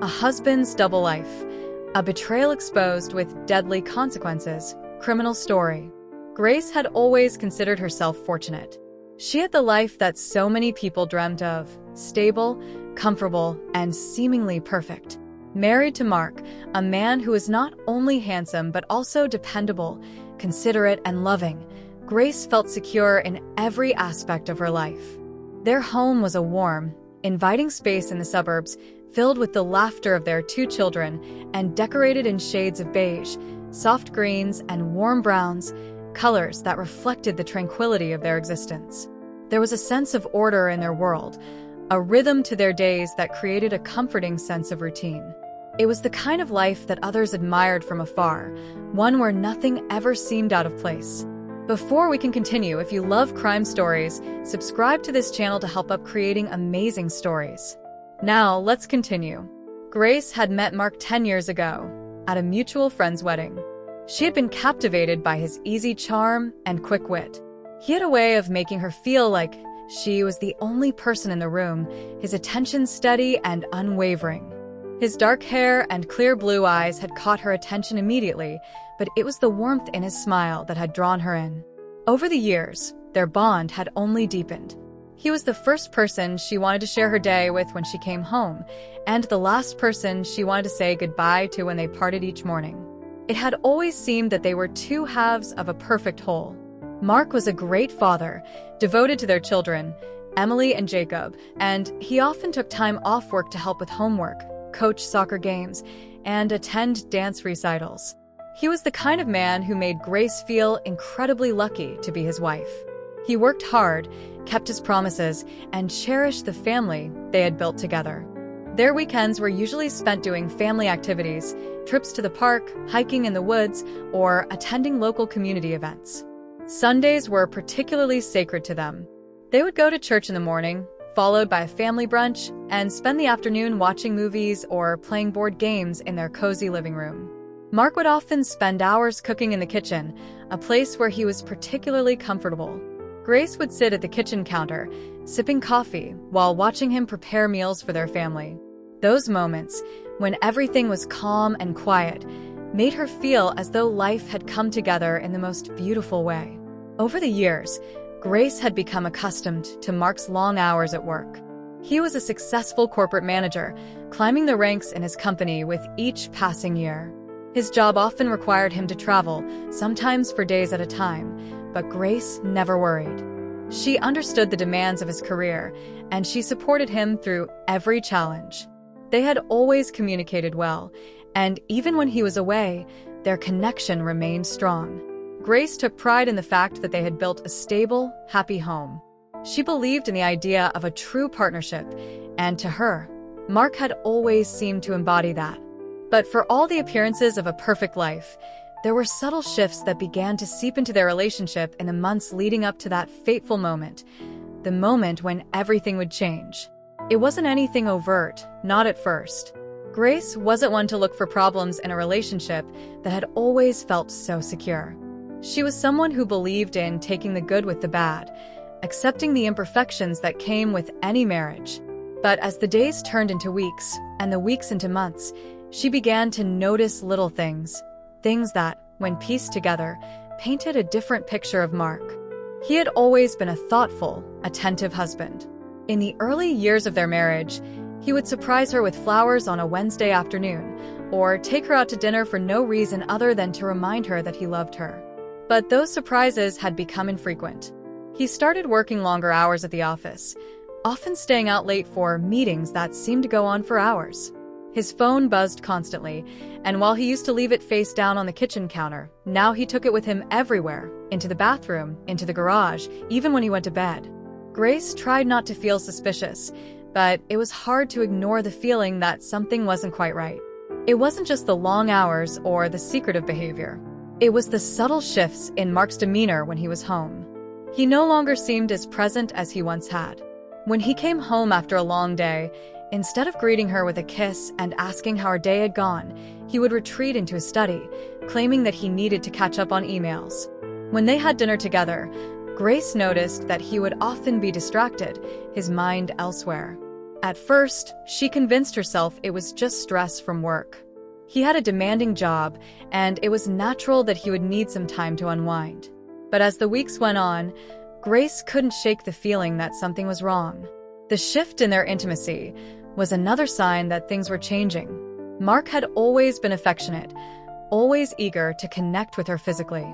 A husband's double life. A betrayal exposed with deadly consequences. Criminal story. Grace had always considered herself fortunate. She had the life that so many people dreamt of, stable, comfortable, and seemingly perfect. Married to Mark, a man who was not only handsome but also dependable, considerate, and loving, Grace felt secure in every aspect of her life. Their home was a warm, inviting space in the suburbs, filled with the laughter of their 2 children and decorated in shades of beige, soft greens, and warm browns, colors that reflected the tranquility of their existence. There was a sense of order in their world, a rhythm to their days that created a comforting sense of routine. It was the kind of life that others admired from afar, one where nothing ever seemed out of place. Before we can continue, if you love crime stories, subscribe to this channel to help up creating amazing stories. Now, let's continue. Grace had met Mark 10 years ago, at a mutual friend's wedding. She had been captivated by his easy charm and quick wit. He had a way of making her feel like she was the only person in the room, his attention steady and unwavering. His dark hair and clear blue eyes had caught her attention immediately, but it was the warmth in his smile that had drawn her in. Over the years, their bond had only deepened. He was the first person she wanted to share her day with when she came home, and the last person she wanted to say goodbye to when they parted each morning. It had always seemed that they were 2 halves of a perfect whole. Mark was a great father, devoted to their children, Emily and Jacob, and he often took time off work to help with homework, coach soccer games, and attend dance recitals. He was the kind of man who made Grace feel incredibly lucky to be his wife. He worked hard, kept his promises, and cherished the family they had built together. Their weekends were usually spent doing family activities, trips to the park, hiking in the woods, or attending local community events. Sundays were particularly sacred to them. They would go to church in the morning, followed by a family brunch, and spend the afternoon watching movies or playing board games in their cozy living room. Mark would often spend hours cooking in the kitchen, a place where he was particularly comfortable. Grace would sit at the kitchen counter, sipping coffee, while watching him prepare meals for their family. Those moments, when everything was calm and quiet, made her feel as though life had come together in the most beautiful way. Over the years, Grace had become accustomed to Mark's long hours at work. He was a successful corporate manager, climbing the ranks in his company with each passing year. His job often required him to travel, sometimes for days at a time, but Grace never worried. She understood the demands of his career, and she supported him through every challenge. They had always communicated well, and even when he was away, their connection remained strong. Grace took pride in the fact that they had built a stable, happy home. She believed in the idea of a true partnership, and to her, Mark had always seemed to embody that. But for all the appearances of a perfect life, there were subtle shifts that began to seep into their relationship in the months leading up to that fateful moment, the moment when everything would change. It wasn't anything overt, not at first. Grace wasn't one to look for problems in a relationship that had always felt so secure. She was someone who believed in taking the good with the bad, accepting the imperfections that came with any marriage. But as the days turned into weeks, and the weeks into months, she began to notice little things that, when pieced together, painted a different picture of Mark. He had always been a thoughtful, attentive husband. In the early years of their marriage, he would surprise her with flowers on a Wednesday afternoon, or take her out to dinner for no reason other than to remind her that he loved her. But those surprises had become infrequent. He started working longer hours at the office, often staying out late for meetings that seemed to go on for hours. His phone buzzed constantly, and while he used to leave it face down on the kitchen counter, now he took it with him everywhere, into the bathroom, into the garage, even when he went to bed. Grace tried not to feel suspicious, but it was hard to ignore the feeling that something wasn't quite right. It wasn't just the long hours or the secretive behavior. It was the subtle shifts in Mark's demeanor when he was home. He no longer seemed as present as he once had. When he came home after a long day, instead of greeting her with a kiss and asking how her day had gone, he would retreat into his study, claiming that he needed to catch up on emails. When they had dinner together, Grace noticed that he would often be distracted, his mind elsewhere. At first, she convinced herself it was just stress from work. He had a demanding job, and it was natural that he would need some time to unwind. But as the weeks went on, Grace couldn't shake the feeling that something was wrong. The shift in their intimacy was another sign that things were changing. Mark had always been affectionate, always eager to connect with her physically.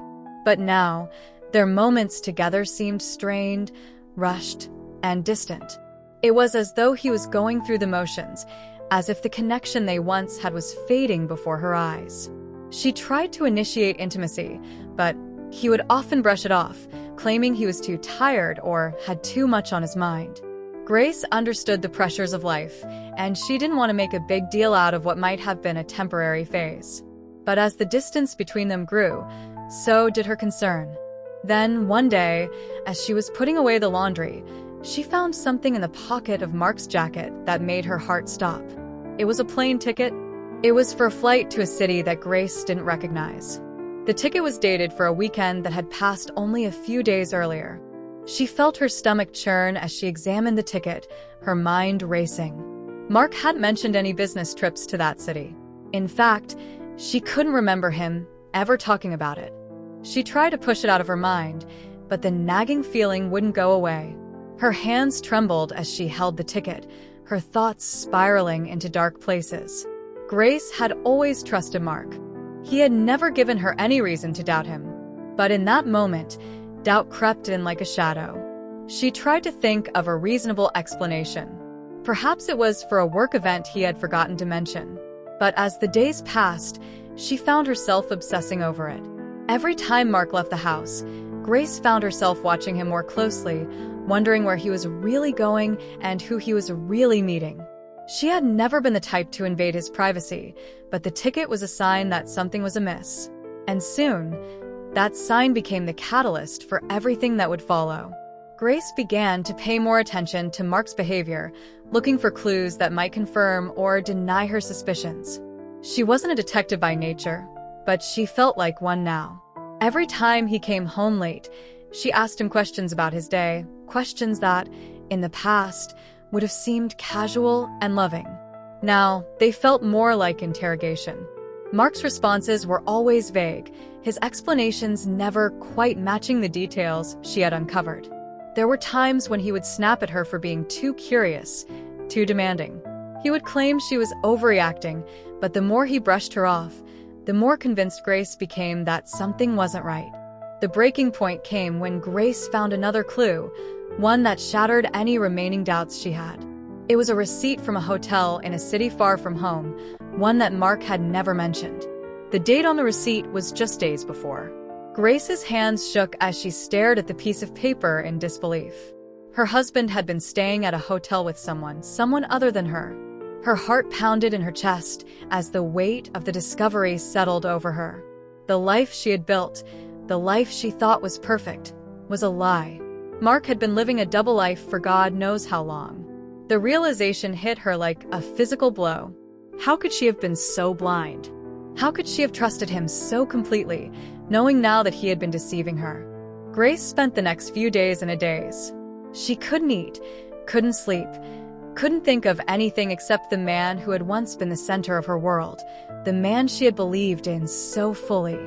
But now, their moments together seemed strained, rushed, and distant. It was as though he was going through the motions, as if the connection they once had was fading before her eyes. She tried to initiate intimacy, but he would often brush it off, claiming he was too tired or had too much on his mind. Grace understood the pressures of life, and she didn't want to make a big deal out of what might have been a temporary phase. But as the distance between them grew, so did her concern. Then, one day, as she was putting away the laundry, she found something in the pocket of Mark's jacket that made her heart stop. It was a plane ticket. It was for a flight to a city that Grace didn't recognize. The ticket was dated for a weekend that had passed only a few days earlier. She felt her stomach churn as she examined the ticket, her mind racing. Mark hadn't mentioned any business trips to that city. In fact, she couldn't remember him ever talking about it. She tried to push it out of her mind, but the nagging feeling wouldn't go away. Her hands trembled as she held the ticket, her thoughts spiraling into dark places. Grace had always trusted Mark. He had never given her any reason to doubt him. But in that moment, doubt crept in like a shadow. She tried to think of a reasonable explanation. Perhaps it was for a work event he had forgotten to mention. But as the days passed, she found herself obsessing over it. Every time Mark left the house, Grace found herself watching him more closely, wondering where he was really going and who he was really meeting. She had never been the type to invade his privacy, but the ticket was a sign that something was amiss. And soon, that sign became the catalyst for everything that would follow. Grace began to pay more attention to Mark's behavior, looking for clues that might confirm or deny her suspicions. She wasn't a detective by nature, but she felt like one now. Every time he came home late, she asked him questions about his day, questions that, in the past, would have seemed casual and loving. Now, they felt more like interrogation. Mark's responses were always vague, his explanations never quite matching the details she had uncovered. There were times when he would snap at her for being too curious, too demanding. He would claim she was overreacting, but the more he brushed her off, the more convinced Grace became that something wasn't right. The breaking point came when Grace found another clue, one that shattered any remaining doubts she had. It was a receipt from a hotel in a city far from home, one that Mark had never mentioned. The date on the receipt was just days before. Grace's hands shook as she stared at the piece of paper in disbelief. Her husband had been staying at a hotel with someone other than her. Her heart pounded in her chest as the weight of the discovery settled over her. The life she had built, the life she thought was perfect, was a lie. Mark had been living a double life for God knows how long. The realization hit her like a physical blow. How could she have been so blind? How could she have trusted him so completely, knowing now that he had been deceiving her? Grace spent the next few days in a daze. She couldn't eat, couldn't sleep, couldn't think of anything except the man who had once been the center of her world, the man she had believed in so fully.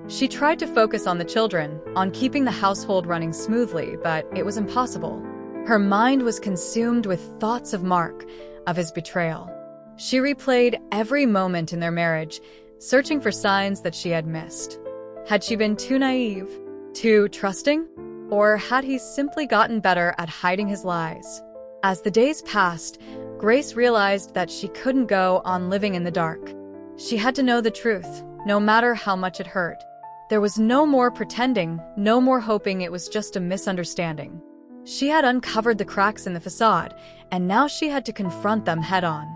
She tried to focus on the children, on keeping the household running smoothly, but it was impossible. Her mind was consumed with thoughts of Mark, of his betrayal. She replayed every moment in their marriage, searching for signs that she had missed. Had she been too naive, too trusting? Or had he simply gotten better at hiding his lies? As the days passed, Grace realized that she couldn't go on living in the dark. She had to know the truth, no matter how much it hurt. There was no more pretending, no more hoping it was just a misunderstanding. She had uncovered the cracks in the facade, and now she had to confront them head-on.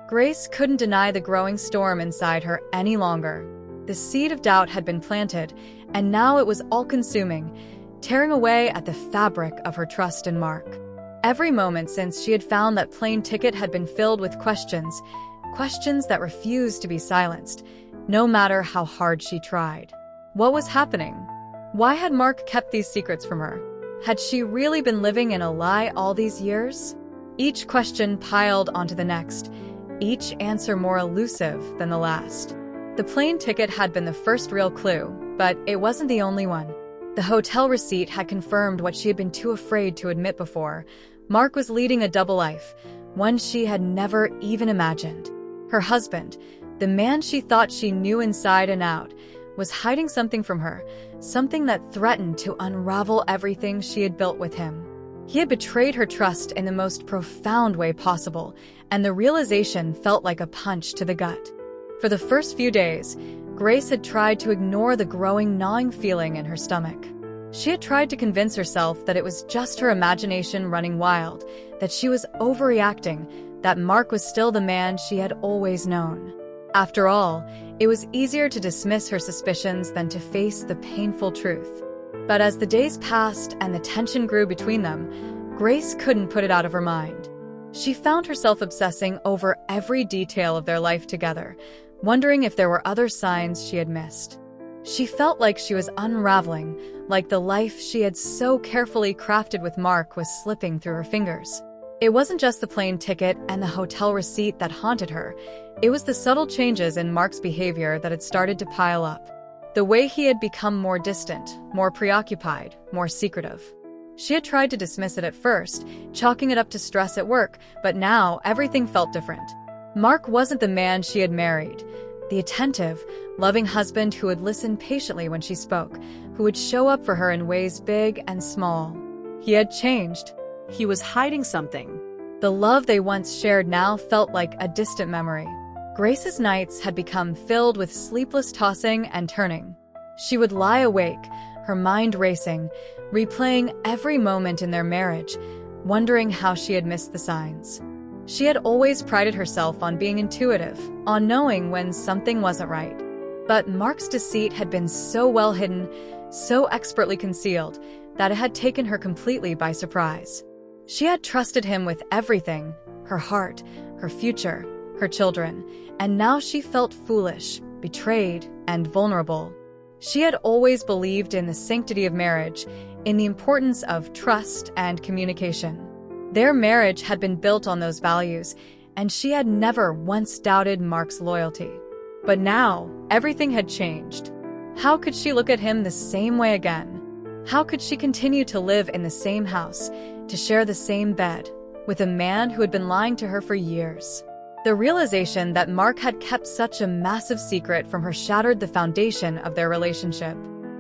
Grace couldn't deny the growing storm inside her any longer. The seed of doubt had been planted, and now it was all-consuming, tearing away at the fabric of her trust in Mark. Every moment since she had found that plane ticket had been filled with questions that refused to be silenced, no matter how hard she tried. What was happening? Why had Mark kept these secrets from her? Had she really been living in a lie all these years? Each question piled onto the next, each answer more elusive than the last. The plane ticket had been the first real clue, but it wasn't the only one. The hotel receipt had confirmed what she had been too afraid to admit before. Mark was leading a double life, one she had never even imagined. Her husband, the man she thought she knew inside and out, was hiding something from her, something that threatened to unravel everything she had built with him. He had betrayed her trust in the most profound way possible, and the realization felt like a punch to the gut. For the first few days, Grace had tried to ignore the growing gnawing feeling in her stomach. She had tried to convince herself that it was just her imagination running wild, that she was overreacting, that Mark was still the man she had always known. After all, it was easier to dismiss her suspicions than to face the painful truth. But as the days passed and the tension grew between them, Grace couldn't put it out of her mind. She found herself obsessing over every detail of their life together, wondering if there were other signs she had missed. She felt like she was unraveling, like the life she had so carefully crafted with Mark was slipping through her fingers. It wasn't just the plane ticket and the hotel receipt that haunted her. It was the subtle changes in Mark's behavior that had started to pile up. The way he had become more distant, more preoccupied, more secretive. She had tried to dismiss it at first, chalking it up to stress at work, but now everything felt different. Mark wasn't the man she had married, the attentive, loving husband who would listen patiently when she spoke, who would show up for her in ways big and small. He had changed. He was hiding something. The love they once shared now felt like a distant memory. Grace's nights had become filled with sleepless tossing and turning. She would lie awake, her mind racing, replaying every moment in their marriage, wondering how she had missed the signs. She had always prided herself on being intuitive, on knowing when something wasn't right. But Mark's deceit had been so well hidden, so expertly concealed, that it had taken her completely by surprise. She had trusted him with everything, her heart, her future, her children, and now she felt foolish, betrayed, and vulnerable. She had always believed in the sanctity of marriage, in the importance of trust and communication. Their marriage had been built on those values, and she had never once doubted Mark's loyalty. But now, everything had changed. How could she look at him the same way again? How could she continue to live in the same house, to share the same bed, with a man who had been lying to her for years? The realization that Mark had kept such a massive secret from her shattered the foundation of their relationship.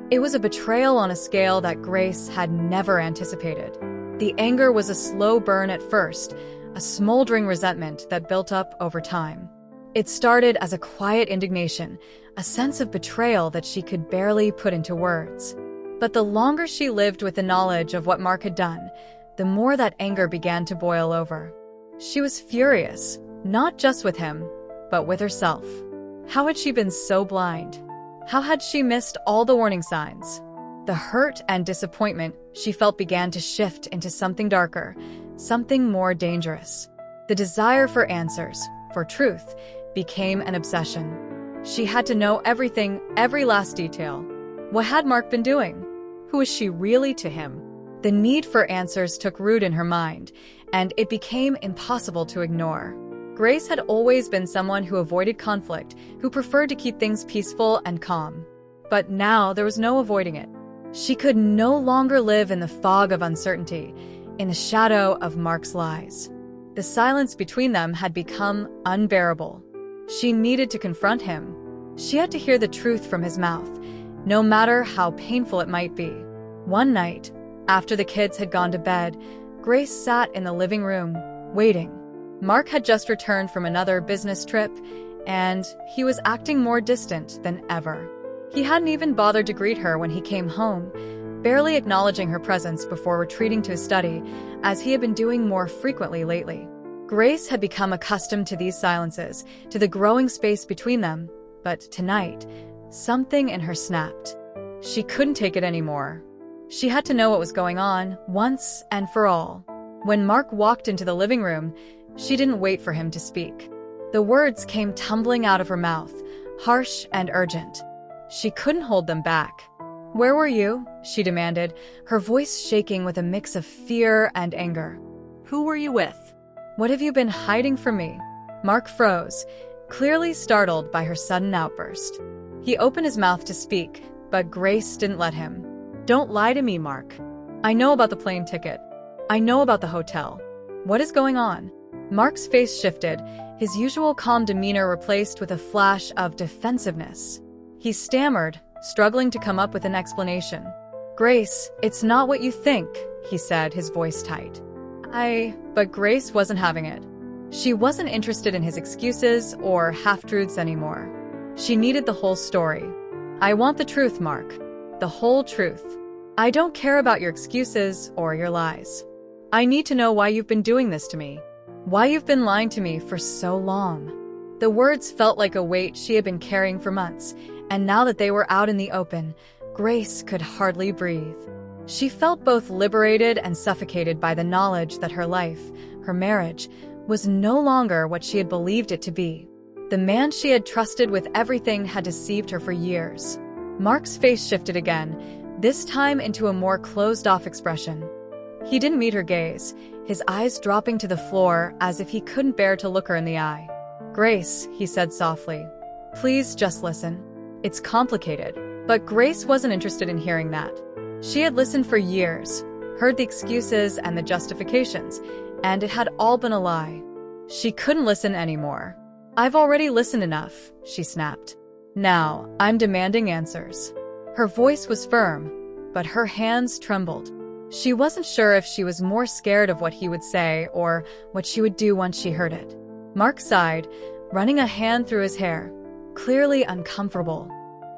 It was a betrayal on a scale that Grace had never anticipated. The anger was a slow burn at first, a smoldering resentment that built up over time. It started as a quiet indignation, a sense of betrayal that she could barely put into words. But the longer she lived with the knowledge of what Mark had done, the more that anger began to boil over. She was furious, not just with him, but with herself. How had she been so blind? How had she missed all the warning signs? The hurt and disappointment she felt began to shift into something darker, something more dangerous. The desire for answers, for truth, became an obsession. She had to know everything, every last detail. What had Mark been doing? Who was she really to him? The need for answers took root in her mind, and it became impossible to ignore. Grace had always been someone who avoided conflict, who preferred to keep things peaceful and calm. But now there was no avoiding it. She could no longer live in the fog of uncertainty, in the shadow of Mark's lies. The silence between them had become unbearable. She needed to confront him. She had to hear the truth from his mouth, no matter how painful it might be. One night, after the kids had gone to bed, Grace sat in the living room, waiting. Mark had just returned from another business trip, and he was acting more distant than ever. He hadn't even bothered to greet her when he came home, barely acknowledging her presence before retreating to his study, as he had been doing more frequently lately. Grace had become accustomed to these silences, to the growing space between them, but tonight, something in her snapped. She couldn't take it anymore. She had to know what was going on, once and for all. When Mark walked into the living room, she didn't wait for him to speak. The words came tumbling out of her mouth, harsh and urgent. She couldn't hold them back. "Where were you?" she demanded, her voice shaking with a mix of fear and anger. Who were you with? What have you been hiding from me? Mark froze, clearly startled by her sudden outburst. He opened his mouth to speak, but Grace didn't let him. Don't lie to me, Mark. I know about the plane ticket. I know about the hotel. What is going on? Mark's face shifted, his usual calm demeanor replaced with a flash of defensiveness. He stammered, struggling to come up with an explanation. Grace, it's not what you think, he said, his voice tight. But Grace wasn't having it. She wasn't interested in his excuses or half-truths anymore. She needed the whole story. I want the truth, Mark. The whole truth. I don't care about your excuses or your lies. I need to know why you've been doing this to me. Why you've been lying to me for so long. The words felt like a weight she had been carrying for months, and now that they were out in the open, Grace could hardly breathe. She felt both liberated and suffocated by the knowledge that her life, her marriage, was no longer what she had believed it to be. The man she had trusted with everything had deceived her for years. Mark's face shifted again, this time into a more closed-off expression. He didn't meet her gaze, his eyes dropping to the floor as if he couldn't bear to look her in the eye. Grace, he said softly, please just listen. It's complicated. But Grace wasn't interested in hearing that. She had listened for years, heard the excuses and the justifications, and it had all been a lie. She couldn't listen anymore. I've already listened enough, she snapped. Now, I'm demanding answers. Her voice was firm, but her hands trembled. She wasn't sure if she was more scared of what he would say or what she would do once she heard it. Mark sighed, running a hand through his hair, clearly uncomfortable.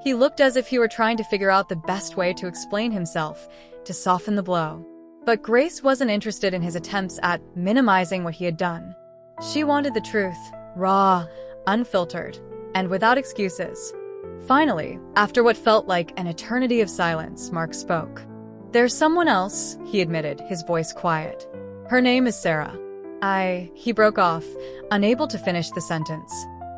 He looked as if he were trying to figure out the best way to explain himself, to soften the blow. But Grace wasn't interested in his attempts at minimizing what he had done. She wanted the truth, raw, unfiltered, and without excuses. Finally, after what felt like an eternity of silence, Mark spoke. There's someone else, he admitted, his voice quiet. Her name is Sarah. He broke off, unable to finish the sentence.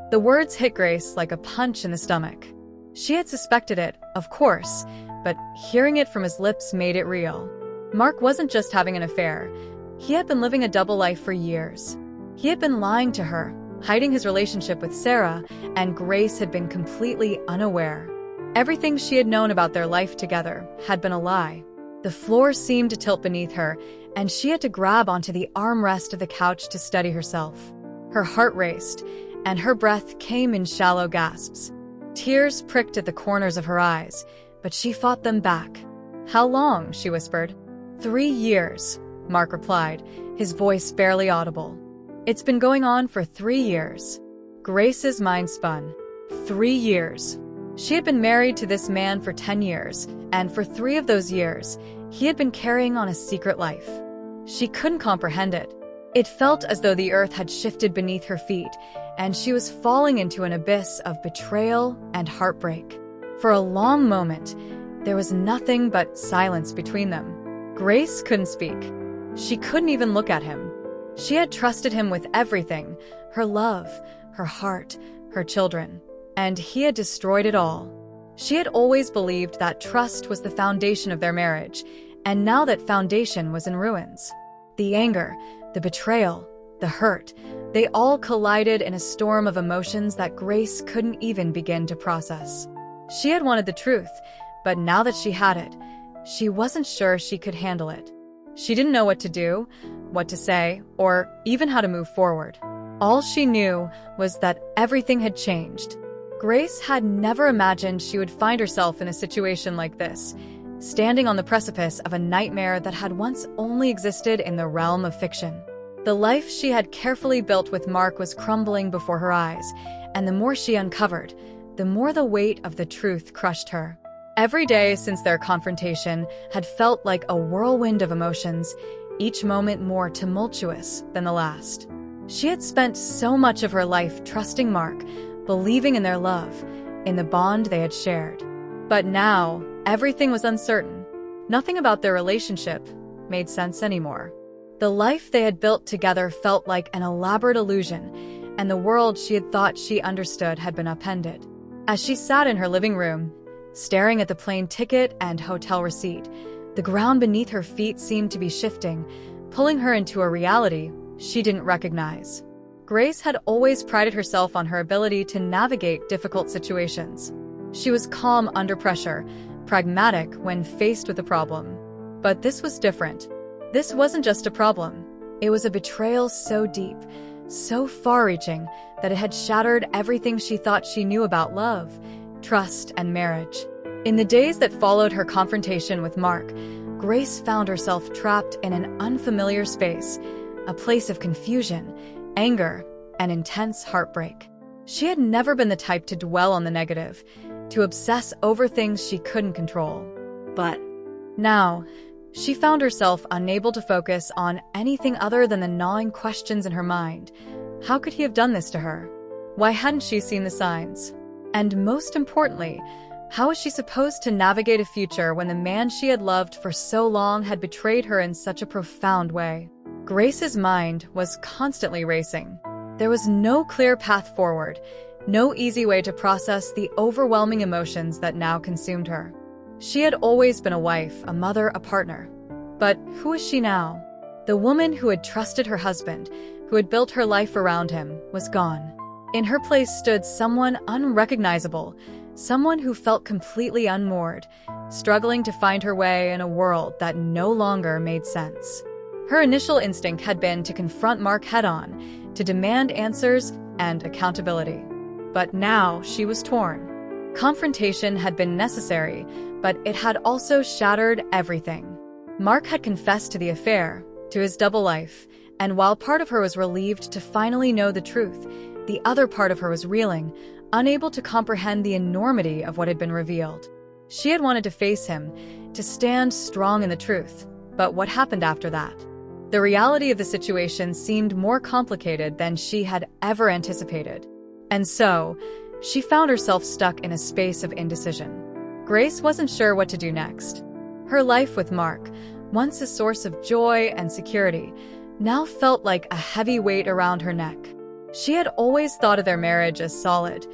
The words hit Grace like a punch in the stomach. She had suspected it, of course, but hearing it from his lips made it real. Mark wasn't just having an affair. He had been living a double life for years. He had been lying to her, hiding his relationship with Sarah, and Grace had been completely unaware. Everything she had known about their life together had been a lie. The floor seemed to tilt beneath her, and she had to grab onto the armrest of the couch to steady herself. Her heart raced, and her breath came in shallow gasps. Tears pricked at the corners of her eyes, but she fought them back. How long? She whispered. 3 years, Mark replied, his voice barely audible. It's been going on for 3 years. Grace's mind spun. 3 years. She had been married to this man for 10 years, and for 3 of those years, he had been carrying on a secret life. She couldn't comprehend it. It felt as though the earth had shifted beneath her feet, and she was falling into an abyss of betrayal and heartbreak. For a long moment, there was nothing but silence between them. Grace couldn't speak. She couldn't even look at him. She had trusted him with everything, her love, her heart, her children, and he had destroyed it all. She had always believed that trust was the foundation of their marriage, and now that foundation was in ruins. The anger, the betrayal, the hurt, they all collided in a storm of emotions that Grace couldn't even begin to process. She had wanted the truth, but now that she had it, she wasn't sure she could handle it. She didn't know what to do, what to say, or even how to move forward. All she knew was that everything had changed. Grace had never imagined she would find herself in a situation like this, standing on the precipice of a nightmare that had once only existed in the realm of fiction. The life she had carefully built with Mark was crumbling before her eyes, and the more she uncovered, the more the weight of the truth crushed her. Every day since their confrontation had felt like a whirlwind of emotions, each moment more tumultuous than the last. She had spent so much of her life trusting Mark, believing in their love, in the bond they had shared. But now, everything was uncertain. Nothing about their relationship made sense anymore. The life they had built together felt like an elaborate illusion, and the world she had thought she understood had been upended. As she sat in her living room, staring at the plane ticket and hotel receipt, the ground beneath her feet seemed to be shifting, pulling her into a reality she didn't recognize. Grace had always prided herself on her ability to navigate difficult situations. She was calm under pressure, pragmatic when faced with a problem. But this was different. This wasn't just a problem. It was a betrayal so deep, so far-reaching, that it had shattered everything she thought she knew about love, trust, and marriage. In the days that followed her confrontation with Mark, Grace found herself trapped in an unfamiliar space, a place of confusion, anger, and intense heartbreak. She had never been the type to dwell on the negative, to obsess over things she couldn't control. But now, she found herself unable to focus on anything other than the gnawing questions in her mind. How could he have done this to her? Why hadn't she seen the signs? And most importantly, how was she supposed to navigate a future when the man she had loved for so long had betrayed her in such a profound way? Grace's mind was constantly racing. There was no clear path forward, no easy way to process the overwhelming emotions that now consumed her. She had always been a wife, a mother, a partner. But who was she now? The woman who had trusted her husband, who had built her life around him, was gone. In her place stood someone unrecognizable, someone who felt completely unmoored, struggling to find her way in a world that no longer made sense. Her initial instinct had been to confront Mark head-on, to demand answers and accountability. But now she was torn. Confrontation had been necessary, but it had also shattered everything. Mark had confessed to the affair, to his double life, and while part of her was relieved to finally know the truth, the other part of her was reeling, unable to comprehend the enormity of what had been revealed. She had wanted to face him, to stand strong in the truth, but what happened after that? The reality of the situation seemed more complicated than she had ever anticipated. And so, she found herself stuck in a space of indecision. Grace wasn't sure what to do next. Her life with Mark, once a source of joy and security, now felt like a heavy weight around her neck. She had always thought of their marriage as solid,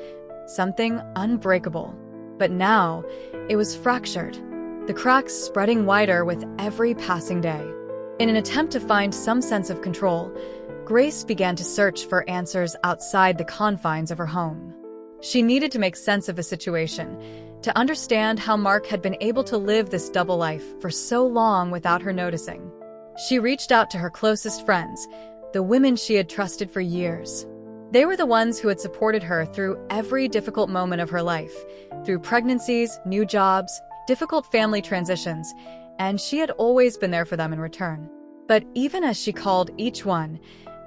something unbreakable. But now, it was fractured, the cracks spreading wider with every passing day. In an attempt to find some sense of control, Grace began to search for answers outside the confines of her home. She needed to make sense of the situation, to understand how Mark had been able to live this double life for so long without her noticing. She reached out to her closest friends, the women she had trusted for years. They were the ones who had supported her through every difficult moment of her life, through pregnancies, new jobs, difficult family transitions, and she had always been there for them in return. But even as she called each one,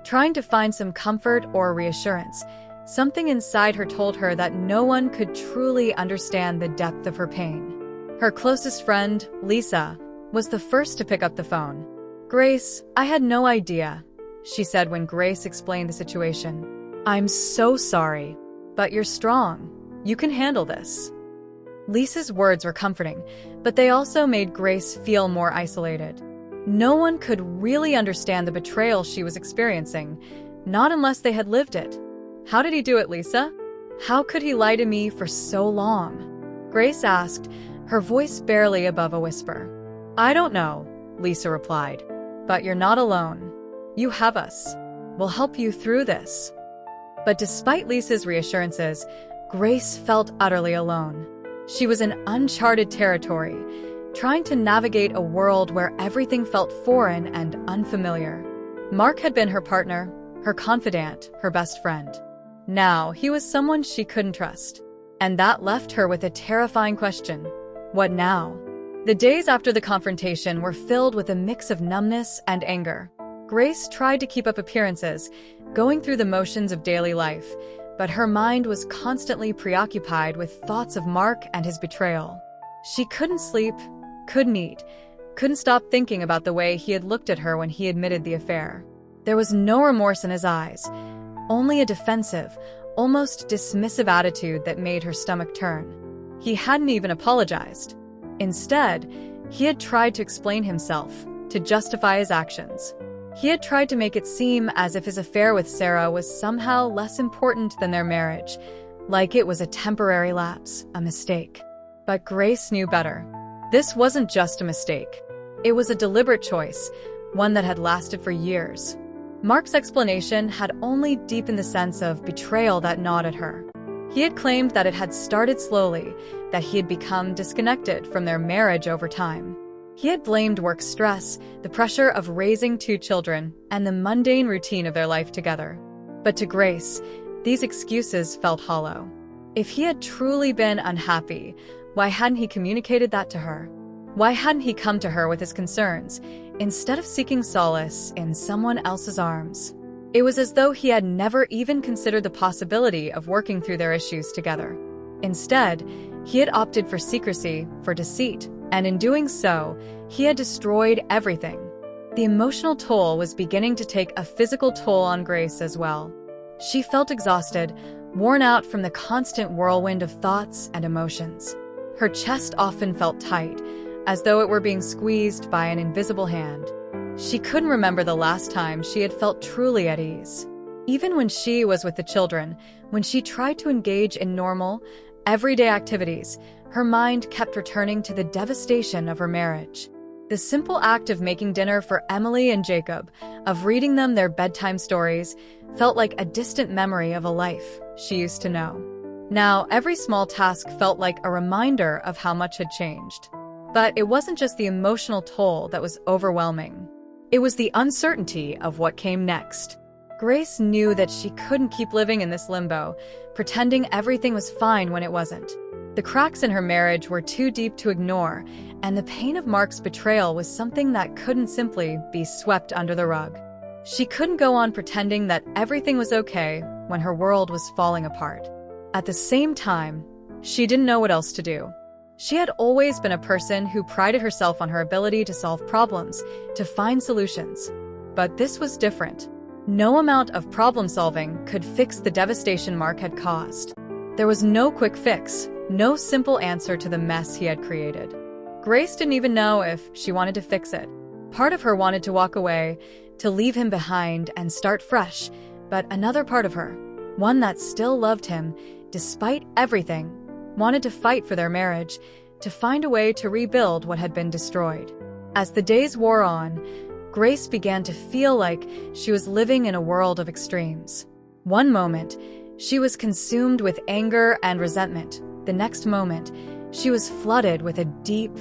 trying to find some comfort or reassurance, something inside her told her that no one could truly understand the depth of her pain. Her closest friend, Lisa, was the first to pick up the phone. "Grace, I had no idea," she said when Grace explained the situation. "I'm so sorry, but you're strong. You can handle this." Lisa's words were comforting, but they also made Grace feel more isolated. No one could really understand the betrayal she was experiencing, not unless they had lived it. "How did he do it, Lisa? How could he lie to me for so long?" Grace asked, her voice barely above a whisper. "I don't know," Lisa replied, "but you're not alone. You have us. We'll help you through this." But despite Lisa's reassurances, Grace felt utterly alone. She was in uncharted territory, trying to navigate a world where everything felt foreign and unfamiliar. Mark had been her partner, her confidant, her best friend. Now, he was someone she couldn't trust. And that left her with a terrifying question. What now? The days after the confrontation were filled with a mix of numbness and anger. Grace tried to keep up appearances, going through the motions of daily life, but her mind was constantly preoccupied with thoughts of Mark and his betrayal. She couldn't sleep, couldn't eat, couldn't stop thinking about the way he had looked at her when he admitted the affair. There was no remorse in his eyes, only a defensive, almost dismissive attitude that made her stomach turn. He hadn't even apologized. Instead, he had tried to explain himself, to justify his actions. He had tried to make it seem as if his affair with Sarah was somehow less important than their marriage, like it was a temporary lapse, a mistake. But Grace knew better. This wasn't just a mistake. It was a deliberate choice, one that had lasted for years. Mark's explanation had only deepened the sense of betrayal that gnawed at her. He had claimed that it had started slowly, that he had become disconnected from their marriage over time. He had blamed work stress, the pressure of raising 2 children, and the mundane routine of their life together. But to Grace, these excuses felt hollow. If he had truly been unhappy, why hadn't he communicated that to her? Why hadn't he come to her with his concerns, instead of seeking solace in someone else's arms? It was as though he had never even considered the possibility of working through their issues together. Instead, he had opted for secrecy, for deceit, and in doing so, he had destroyed everything. The emotional toll was beginning to take a physical toll on Grace as well. She felt exhausted, worn out from the constant whirlwind of thoughts and emotions. Her chest often felt tight, as though it were being squeezed by an invisible hand. She couldn't remember the last time she had felt truly at ease. Even when she was with the children, when she tried to engage in normal, everyday activities, her mind kept returning to the devastation of her marriage. The simple act of making dinner for Emily and Jacob, of reading them their bedtime stories, felt like a distant memory of a life she used to know. Now, every small task felt like a reminder of how much had changed. But it wasn't just the emotional toll that was overwhelming. It was the uncertainty of what came next. Grace knew that she couldn't keep living in this limbo, pretending everything was fine when it wasn't. The cracks in her marriage were too deep to ignore, and the pain of Mark's betrayal was something that couldn't simply be swept under the rug. She couldn't go on pretending that everything was okay when her world was falling apart. At the same time, she didn't know what else to do. She had always been a person who prided herself on her ability to solve problems, to find solutions. But this was different. No amount of problem-solving could fix the devastation Mark had caused. There was no quick fix, no simple answer to the mess he had created. Grace didn't even know if she wanted to fix it. Part of her wanted to walk away, to leave him behind and start fresh, but another part of her, one that still loved him, despite everything, wanted to fight for their marriage, to find a way to rebuild what had been destroyed. As the days wore on, Grace began to feel like she was living in a world of extremes. One moment, she was consumed with anger and resentment. The next moment, she was flooded with a deep,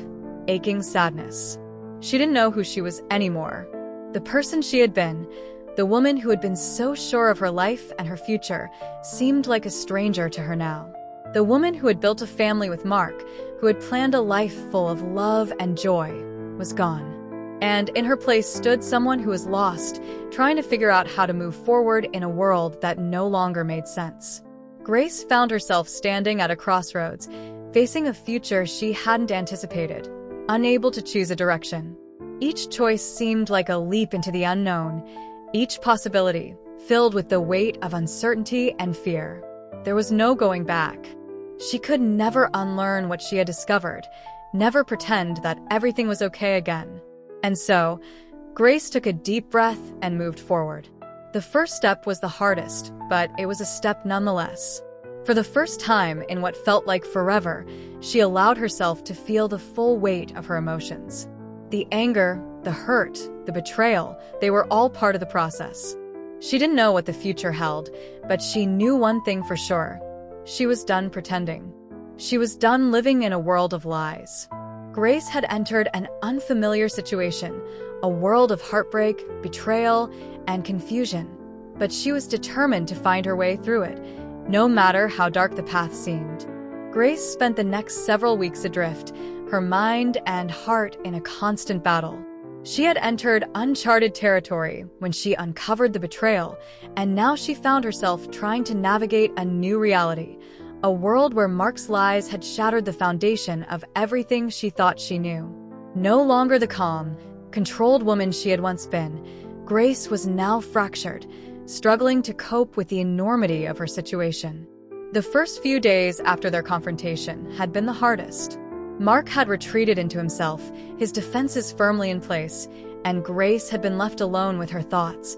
aching sadness. She didn't know who she was anymore. The person she had been, the woman who had been so sure of her life and her future, seemed like a stranger to her now. The woman who had built a family with Mark, who had planned a life full of love and joy, was gone. And in her place stood someone who was lost, trying to figure out how to move forward in a world that no longer made sense. Grace found herself standing at a crossroads, facing a future she hadn't anticipated, unable to choose a direction. Each choice seemed like a leap into the unknown, each possibility filled with the weight of uncertainty and fear. There was no going back. She could never unlearn what she had discovered, never pretend that everything was okay again. And so, Grace took a deep breath and moved forward. The first step was the hardest, but it was a step nonetheless. For the first time in what felt like forever, she allowed herself to feel the full weight of her emotions. The anger, the hurt, the betrayal, they were all part of the process. She didn't know what the future held, but she knew one thing for sure. She was done pretending. She was done living in a world of lies. Grace had entered an unfamiliar situation, a world of heartbreak, betrayal, and confusion. But she was determined to find her way through it, no matter how dark the path seemed. Grace spent the next several weeks adrift, her mind and heart in a constant battle. She had entered uncharted territory when she uncovered the betrayal, and now she found herself trying to navigate a new reality, a world where Mark's lies had shattered the foundation of everything she thought she knew. No longer the calm, controlled woman she had once been, Grace was now fractured, struggling to cope with the enormity of her situation. The first few days after their confrontation had been the hardest. Mark had retreated into himself, his defenses firmly in place, and Grace had been left alone with her thoughts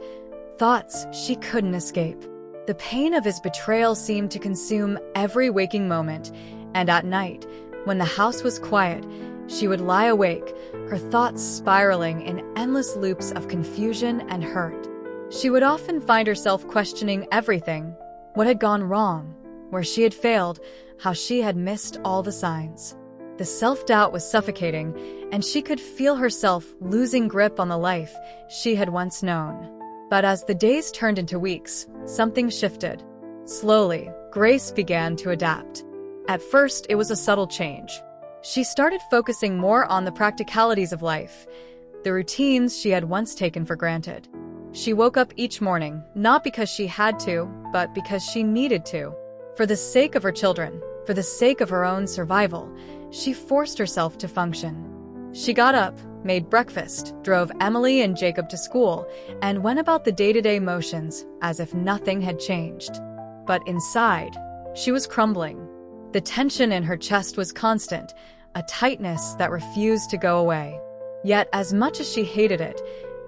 she couldn't escape. The pain of his betrayal seemed to consume every waking moment, and at night, when the house was quiet, she would lie awake, her thoughts spiraling in endless loops of confusion and hurt. She would often find herself questioning everything: what had gone wrong, where she had failed, how she had missed all the signs. The self-doubt was suffocating, and she could feel herself losing grip on the life she had once known. But as the days turned into weeks, something shifted. Slowly, Grace began to adapt. At first, it was a subtle change. She started focusing more on the practicalities of life, the routines she had once taken for granted. She woke up each morning, not because she had to, but because she needed to. For the sake of her children, for the sake of her own survival, she forced herself to function. She got up, made breakfast, drove Emily and Jacob to school, and went about the day-to-day motions as if nothing had changed. But inside, she was crumbling. The tension in her chest was constant, a tightness that refused to go away. Yet, as much as she hated it,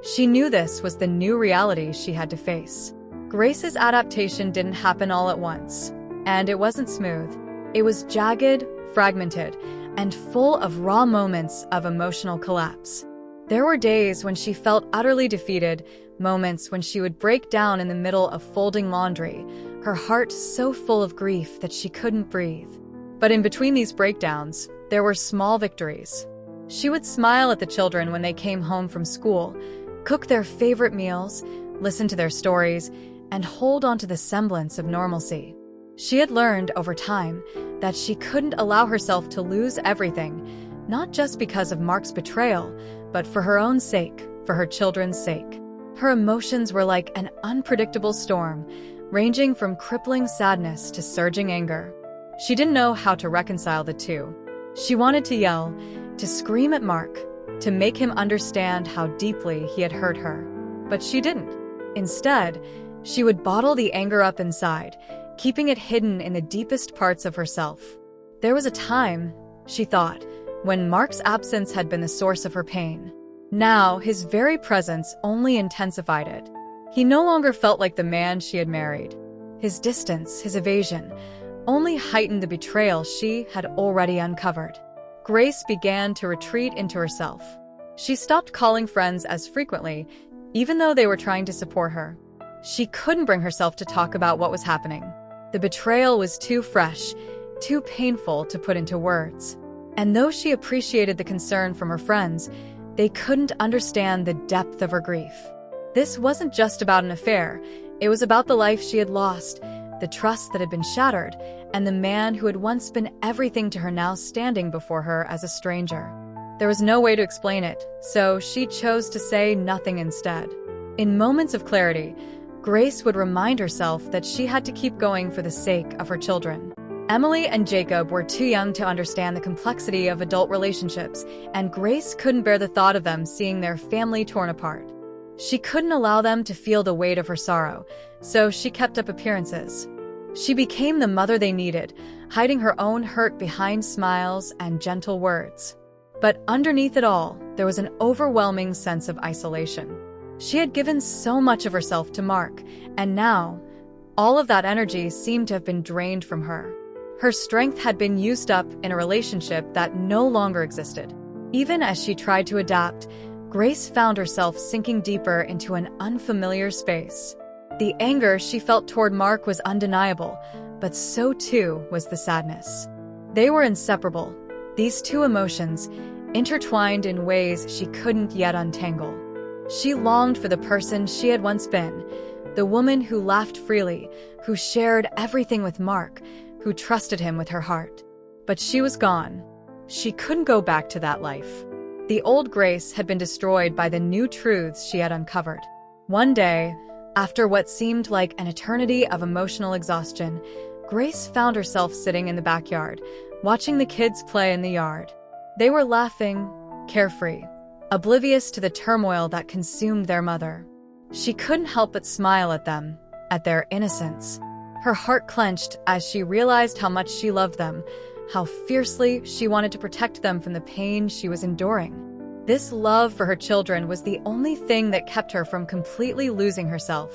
she knew this was the new reality she had to face. Grace's adaptation didn't happen all at once, and it wasn't smooth. It was jagged, fragmented, and full of raw moments of emotional collapse. There were days when she felt utterly defeated, moments when she would break down in the middle of folding laundry, her heart so full of grief that she couldn't breathe. But in between these breakdowns, there were small victories. She would smile at the children when they came home from school, cook their favorite meals, listen to their stories, and hold on to the semblance of normalcy. She had learned over time that she couldn't allow herself to lose everything, not just because of Mark's betrayal, but for her own sake, for her children's sake. Her emotions were like an unpredictable storm, ranging from crippling sadness to surging anger. She didn't know how to reconcile the two. She wanted to yell, to scream at Mark, to make him understand how deeply he had hurt her. But she didn't. Instead, she would bottle the anger up inside, keeping it hidden in the deepest parts of herself. There was a time, she thought, when Mark's absence had been the source of her pain. Now, his very presence only intensified it. He no longer felt like the man she had married. His distance, his evasion, only heightened the betrayal she had already uncovered. Grace began to retreat into herself. She stopped calling friends as frequently, even though they were trying to support her. She couldn't bring herself to talk about what was happening. The betrayal was too fresh, too painful to put into words. And though she appreciated the concern from her friends, they couldn't understand the depth of her grief. This wasn't just about an affair. It was about the life she had lost, the trust that had been shattered, and the man who had once been everything to her now standing before her as a stranger. There was no way to explain it, so she chose to say nothing instead. In moments of clarity, Grace would remind herself that she had to keep going for the sake of her children. Emily and Jacob were too young to understand the complexity of adult relationships, and Grace couldn't bear the thought of them seeing their family torn apart. She couldn't allow them to feel the weight of her sorrow, so she kept up appearances. She became the mother they needed, hiding her own hurt behind smiles and gentle words. But underneath it all, there was an overwhelming sense of isolation. She had given so much of herself to Mark, and now, all of that energy seemed to have been drained from her. Her strength had been used up in a relationship that no longer existed. Even as she tried to adapt, Grace found herself sinking deeper into an unfamiliar space. The anger she felt toward Mark was undeniable, but so too was the sadness. They were inseparable, these two emotions, intertwined in ways she couldn't yet untangle. She longed for the person she had once been, the woman who laughed freely, who shared everything with Mark, who trusted him with her heart. But she was gone. She couldn't go back to that life. The old Grace had been destroyed by the new truths she had uncovered. One day, after what seemed like an eternity of emotional exhaustion, Grace found herself sitting in the backyard, watching the kids play in the yard. They were laughing, carefree, oblivious to the turmoil that consumed their mother. She couldn't help but smile at them, at their innocence. Her heart clenched as she realized how much she loved them, how fiercely she wanted to protect them from the pain she was enduring. This love for her children was the only thing that kept her from completely losing herself.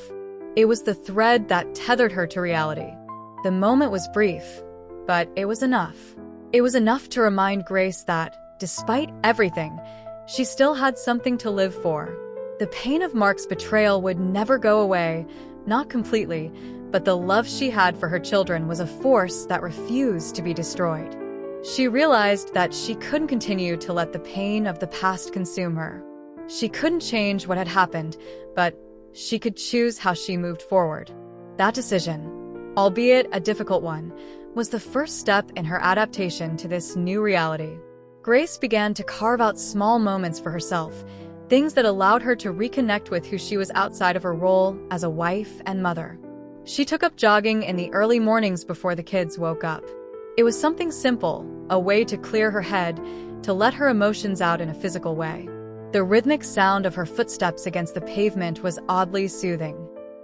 It was the thread that tethered her to reality. The moment was brief, but it was enough. It was enough to remind Grace that, despite everything, she still had something to live for. The pain of Mark's betrayal would never go away, not completely, but the love she had for her children was a force that refused to be destroyed. She realized that she couldn't continue to let the pain of the past consume her. She couldn't change what had happened, but she could choose how she moved forward. That decision, albeit a difficult one, was the first step in her adaptation to this new reality. Grace began to carve out small moments for herself, things that allowed her to reconnect with who she was outside of her role as a wife and mother. She took up jogging in the early mornings before the kids woke up. It was something simple, a way to clear her head, to let her emotions out in a physical way. The rhythmic sound of her footsteps against the pavement was oddly soothing.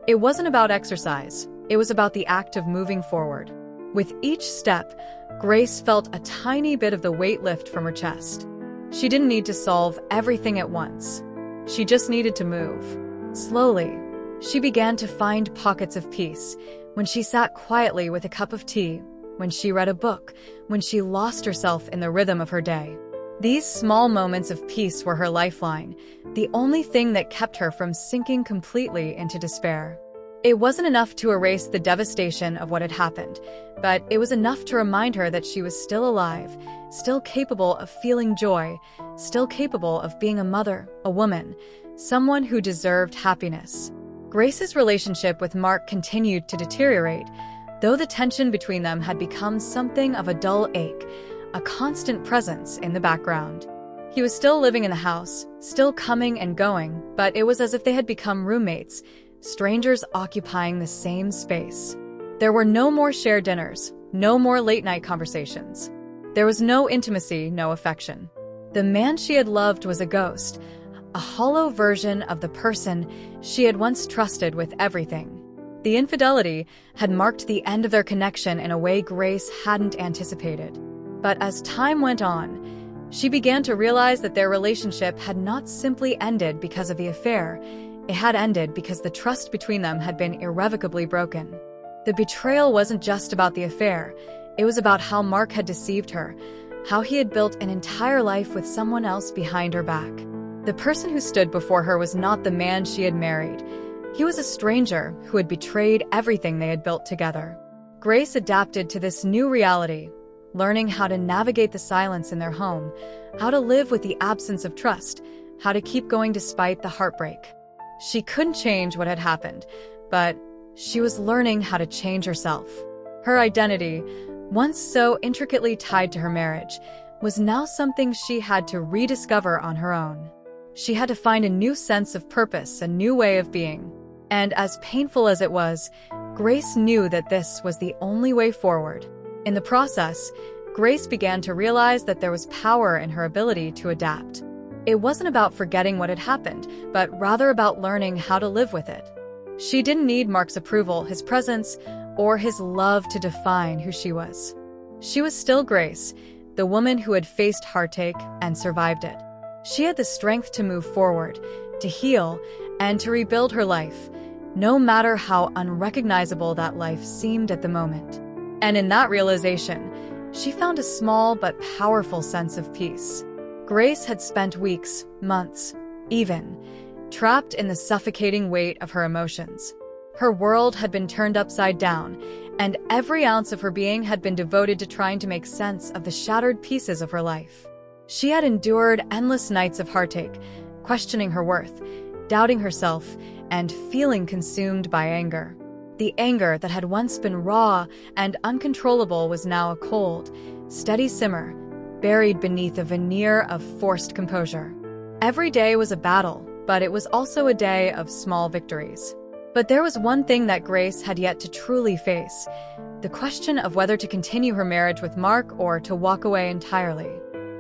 It wasn't about exercise, it was about the act of moving forward. With each step, Grace felt a tiny bit of the weight lift from her chest. She didn't need to solve everything at once. She just needed to move. Slowly, she began to find pockets of peace when she sat quietly with a cup of tea, when she read a book, when she lost herself in the rhythm of her day. These small moments of peace were her lifeline, the only thing that kept her from sinking completely into despair. It wasn't enough to erase the devastation of what had happened, but it was enough to remind her that she was still alive, still capable of feeling joy, still capable of being a mother, a woman, someone who deserved happiness. Grace's relationship with Mark continued to deteriorate, though the tension between them had become something of a dull ache, a constant presence in the background. He was still living in the house, still coming and going, but it was as if they had become roommates, strangers occupying the same space. There were no more shared dinners, no more late-night conversations. There was no intimacy, no affection. The man she had loved was a ghost, a hollow version of the person she had once trusted with everything. The infidelity had marked the end of their connection in a way Grace hadn't anticipated. But as time went on, she began to realize that their relationship had not simply ended because of the affair. It had ended because the trust between them had been irrevocably broken. The betrayal wasn't just about the affair. It was about how Mark had deceived her, how he had built an entire life with someone else behind her back. The person who stood before her was not the man she had married. He was a stranger who had betrayed everything they had built together. Grace adapted to this new reality, learning how to navigate the silence in their home, how to live with the absence of trust, how to keep going despite the heartbreak. She couldn't change what had happened, but she was learning how to change herself. Her identity, once so intricately tied to her marriage, was now something she had to rediscover on her own. She had to find a new sense of purpose, a new way of being. And as painful as it was, Grace knew that this was the only way forward. In the process, Grace began to realize that there was power in her ability to adapt. It wasn't about forgetting what had happened, but rather about learning how to live with it. She didn't need Mark's approval, his presence, or his love to define who she was. She was still Grace, the woman who had faced heartache and survived it. She had the strength to move forward, to heal, and to rebuild her life, no matter how unrecognizable that life seemed at the moment. And in that realization, she found a small but powerful sense of peace. Grace had spent weeks, months, even, trapped in the suffocating weight of her emotions. Her world had been turned upside down, and every ounce of her being had been devoted to trying to make sense of the shattered pieces of her life. She had endured endless nights of heartache, questioning her worth, doubting herself, and feeling consumed by anger. The anger that had once been raw and uncontrollable was now a cold, steady simmer, buried beneath a veneer of forced composure. Every day was a battle, but it was also a day of small victories. But there was one thing that Grace had yet to truly face: the question of whether to continue her marriage with Mark or to walk away entirely.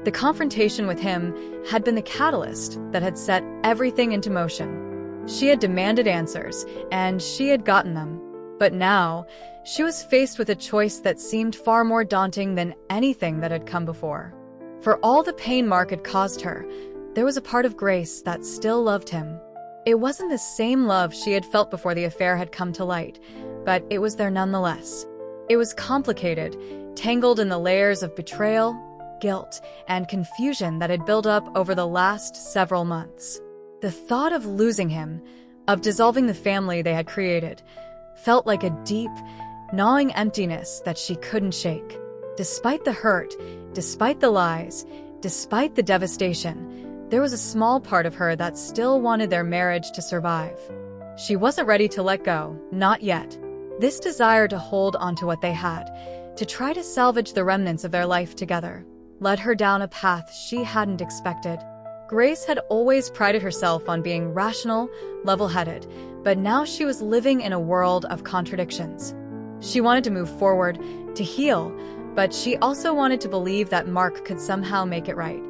The confrontation with him had been the catalyst that had set everything into motion. She had demanded answers, and she had gotten them. But now, she was faced with a choice that seemed far more daunting than anything that had come before. For all the pain Mark had caused her, there was a part of Grace that still loved him. It wasn't the same love she had felt before the affair had come to light, but it was there nonetheless. It was complicated, tangled in the layers of betrayal, guilt, and confusion that had built up over the last several months. The thought of losing him, of dissolving the family they had created, felt like a deep, gnawing emptiness that she couldn't shake. Despite the hurt, despite the lies, despite the devastation, there was a small part of her that still wanted their marriage to survive. She wasn't ready to let go, not yet. This desire to hold onto what they had, to try to salvage the remnants of their life together, led her down a path she hadn't expected. Grace had always prided herself on being rational, level-headed, but now she was living in a world of contradictions. She wanted to move forward, to heal, but she also wanted to believe that Mark could somehow make it right.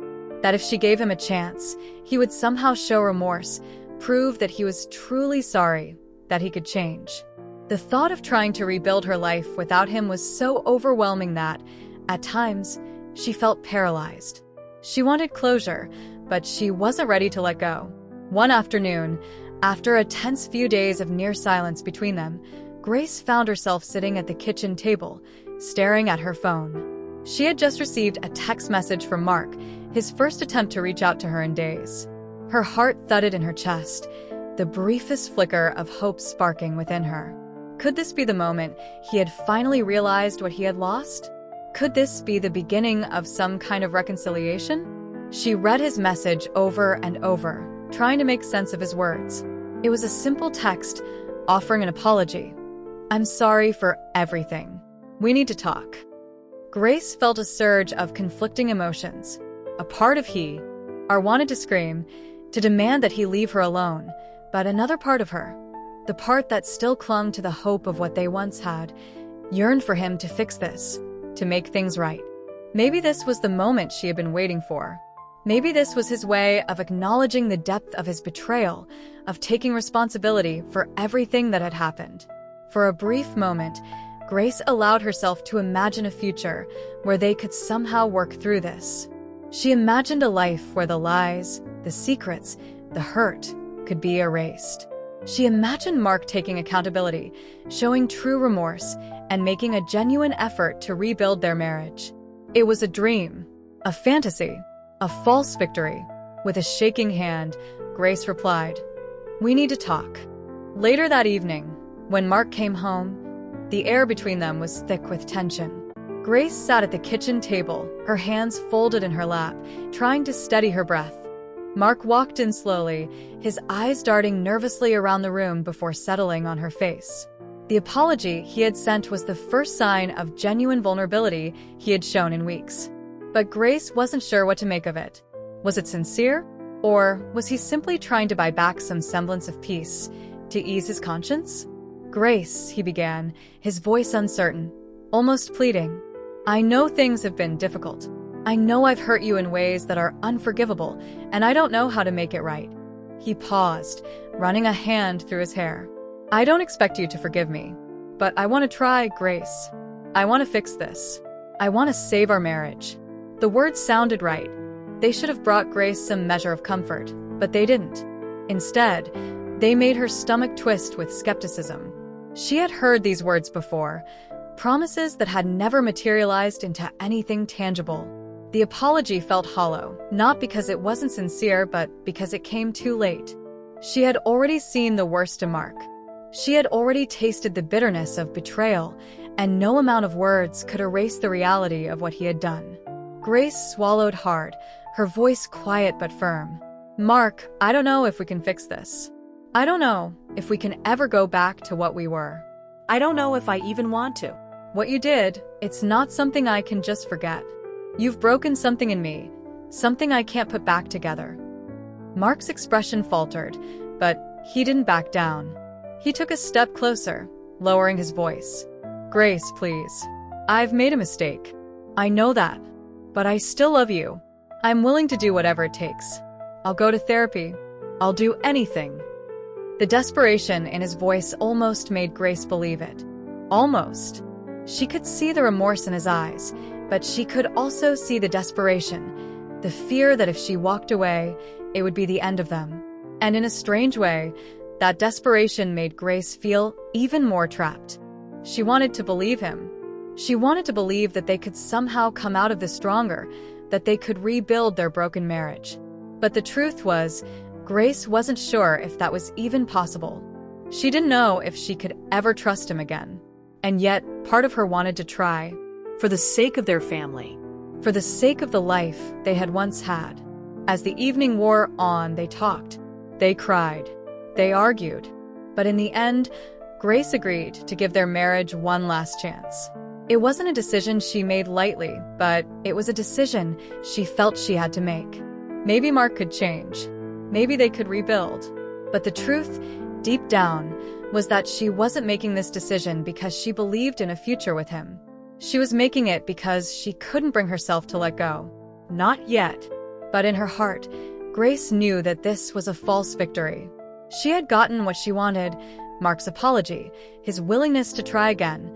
That if she gave him a chance, he would somehow show remorse, prove that he was truly sorry, that he could change. The thought of trying to rebuild her life without him was so overwhelming that, at times, she felt paralyzed. She wanted closure, but she wasn't ready to let go. One afternoon, after a tense few days of near silence between them, Grace found herself sitting at the kitchen table, staring at her phone. She had just received a text message from Mark, his first attempt to reach out to her in days. Her heart thudded in her chest, the briefest flicker of hope sparking within her. Could this be the moment he had finally realized what he had lost? Could this be the beginning of some kind of reconciliation? She read his message over and over, trying to make sense of his words. It was a simple text, offering an apology. "I'm sorry for everything. We need to talk." Grace felt a surge of conflicting emotions. A part of her wanted to scream, to demand that he leave her alone, but another part of her, the part that still clung to the hope of what they once had, yearned for him to fix this, to make things right. Maybe this was the moment she had been waiting for. Maybe this was his way of acknowledging the depth of his betrayal, of taking responsibility for everything that had happened. For a brief moment, Grace allowed herself to imagine a future where they could somehow work through this. She imagined a life where the lies, the secrets, the hurt could be erased. She imagined Mark taking accountability, showing true remorse, and making a genuine effort to rebuild their marriage. It was a dream, a fantasy, a false victory. With a shaking hand, Grace replied, "We need to talk." Later that evening, when Mark came home, the air between them was thick with tension. Grace sat at the kitchen table, her hands folded in her lap, trying to steady her breath. Mark walked in slowly, his eyes darting nervously around the room before settling on her face. The apology he had sent was the first sign of genuine vulnerability he had shown in weeks. But Grace wasn't sure what to make of it. Was it sincere? Or was he simply trying to buy back some semblance of peace, to ease his conscience? "Grace," he began, his voice uncertain, almost pleading. "I know things have been difficult. I know I've hurt you in ways that are unforgivable, and I don't know how to make it right." He paused, running a hand through his hair. "I don't expect you to forgive me, but I want to try, Grace. I want to fix this. I want to save our marriage." The words sounded right. They should have brought Grace some measure of comfort, but they didn't. Instead, they made her stomach twist with skepticism. She had heard these words before, promises that had never materialized into anything tangible. The apology felt hollow, not because it wasn't sincere, but because it came too late. She had already seen the worst to Mark. She had already tasted the bitterness of betrayal, and no amount of words could erase the reality of what he had done. Grace swallowed hard, her voice quiet but firm. "Mark, I don't know if we can fix this. I don't know if we can ever go back to what we were. I don't know if I even want to. What you did, it's not something I can just forget. You've broken something in me, something I can't put back together." Mark's expression faltered, but he didn't back down. He took a step closer, lowering his voice. "Grace, please. I've made a mistake. I know that. But I still love you. I'm willing to do whatever it takes. I'll go to therapy. I'll do anything." The desperation in his voice almost made Grace believe it. Almost. She could see the remorse in his eyes, but she could also see the desperation, the fear that if she walked away, it would be the end of them. And in a strange way, that desperation made Grace feel even more trapped. She wanted to believe him. She wanted to believe that they could somehow come out of this stronger, that they could rebuild their broken marriage. But the truth was, Grace wasn't sure if that was even possible. She didn't know if she could ever trust him again. And yet, part of her wanted to try. For the sake of their family. For the sake of the life they had once had. As the evening wore on, they talked. They cried. They argued. But in the end, Grace agreed to give their marriage one last chance. It wasn't a decision she made lightly, but it was a decision she felt she had to make. Maybe Mark could change. Maybe they could rebuild. But the truth, deep down, was that she wasn't making this decision because she believed in a future with him. She was making it because she couldn't bring herself to let go. Not yet. But in her heart, Grace knew that this was a false victory. She had gotten what she wanted, Mark's apology, his willingness to try again.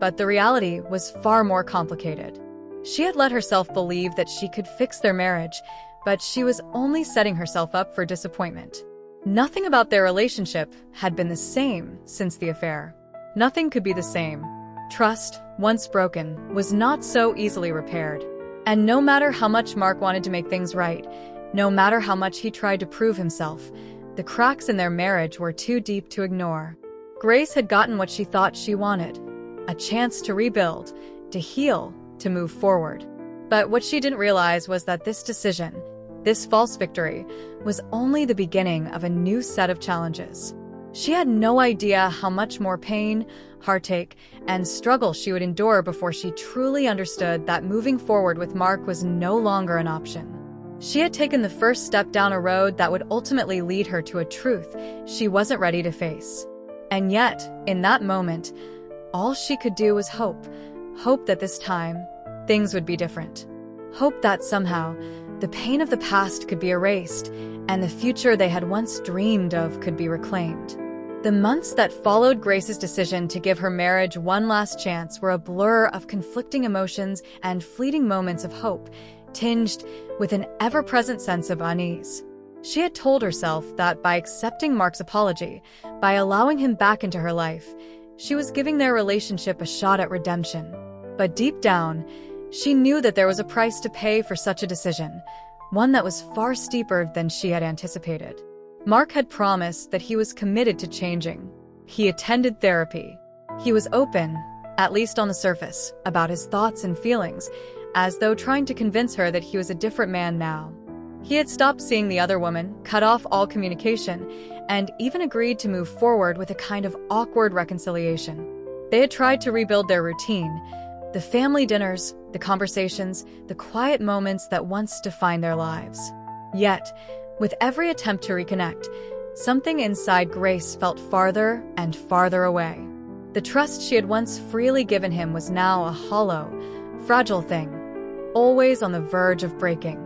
But the reality was far more complicated. She had let herself believe that she could fix their marriage, but she was only setting herself up for disappointment. Nothing about their relationship had been the same since the affair. Nothing could be the same. Trust, once broken, was not so easily repaired. And no matter how much Mark wanted to make things right, no matter how much he tried to prove himself, the cracks in their marriage were too deep to ignore. Grace had gotten what she thought she wanted, a chance to rebuild, to heal, to move forward. But what she didn't realize was that this decision, this false victory, was only the beginning of a new set of challenges. She had no idea how much more pain, heartache, and struggle she would endure before she truly understood that moving forward with Mark was no longer an option. She had taken the first step down a road that would ultimately lead her to a truth she wasn't ready to face. And yet, in that moment, all she could do was hope. Hope that this time, things would be different. Hope that somehow, the pain of the past could be erased, and the future they had once dreamed of could be reclaimed. The months that followed Grace's decision to give her marriage one last chance were a blur of conflicting emotions and fleeting moments of hope, tinged with an ever-present sense of unease. She had told herself that by accepting Mark's apology, by allowing him back into her life, she was giving their relationship a shot at redemption. But deep down, she knew that there was a price to pay for such a decision, one that was far steeper than she had anticipated. Mark had promised that he was committed to changing. He attended therapy. He was open, at least on the surface, about his thoughts and feelings, as though trying to convince her that he was a different man now. He had stopped seeing the other woman, cut off all communication, and even agreed to move forward with a kind of awkward reconciliation. They had tried to rebuild their routine, the family dinners, the conversations, the quiet moments that once defined their lives. Yet, with every attempt to reconnect, something inside Grace felt farther and farther away. The trust she had once freely given him was now a hollow, fragile thing, always on the verge of breaking.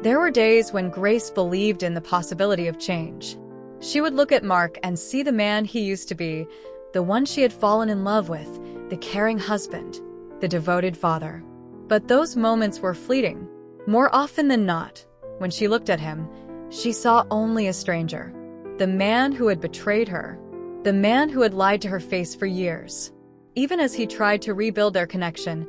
There were days when Grace believed in the possibility of change. She would look at Mark and see the man he used to be, the one she had fallen in love with, the caring husband, the devoted father. But those moments were fleeting. More often than not, when she looked at him, she saw only a stranger. The man who had betrayed her. The man who had lied to her face for years. Even as he tried to rebuild their connection,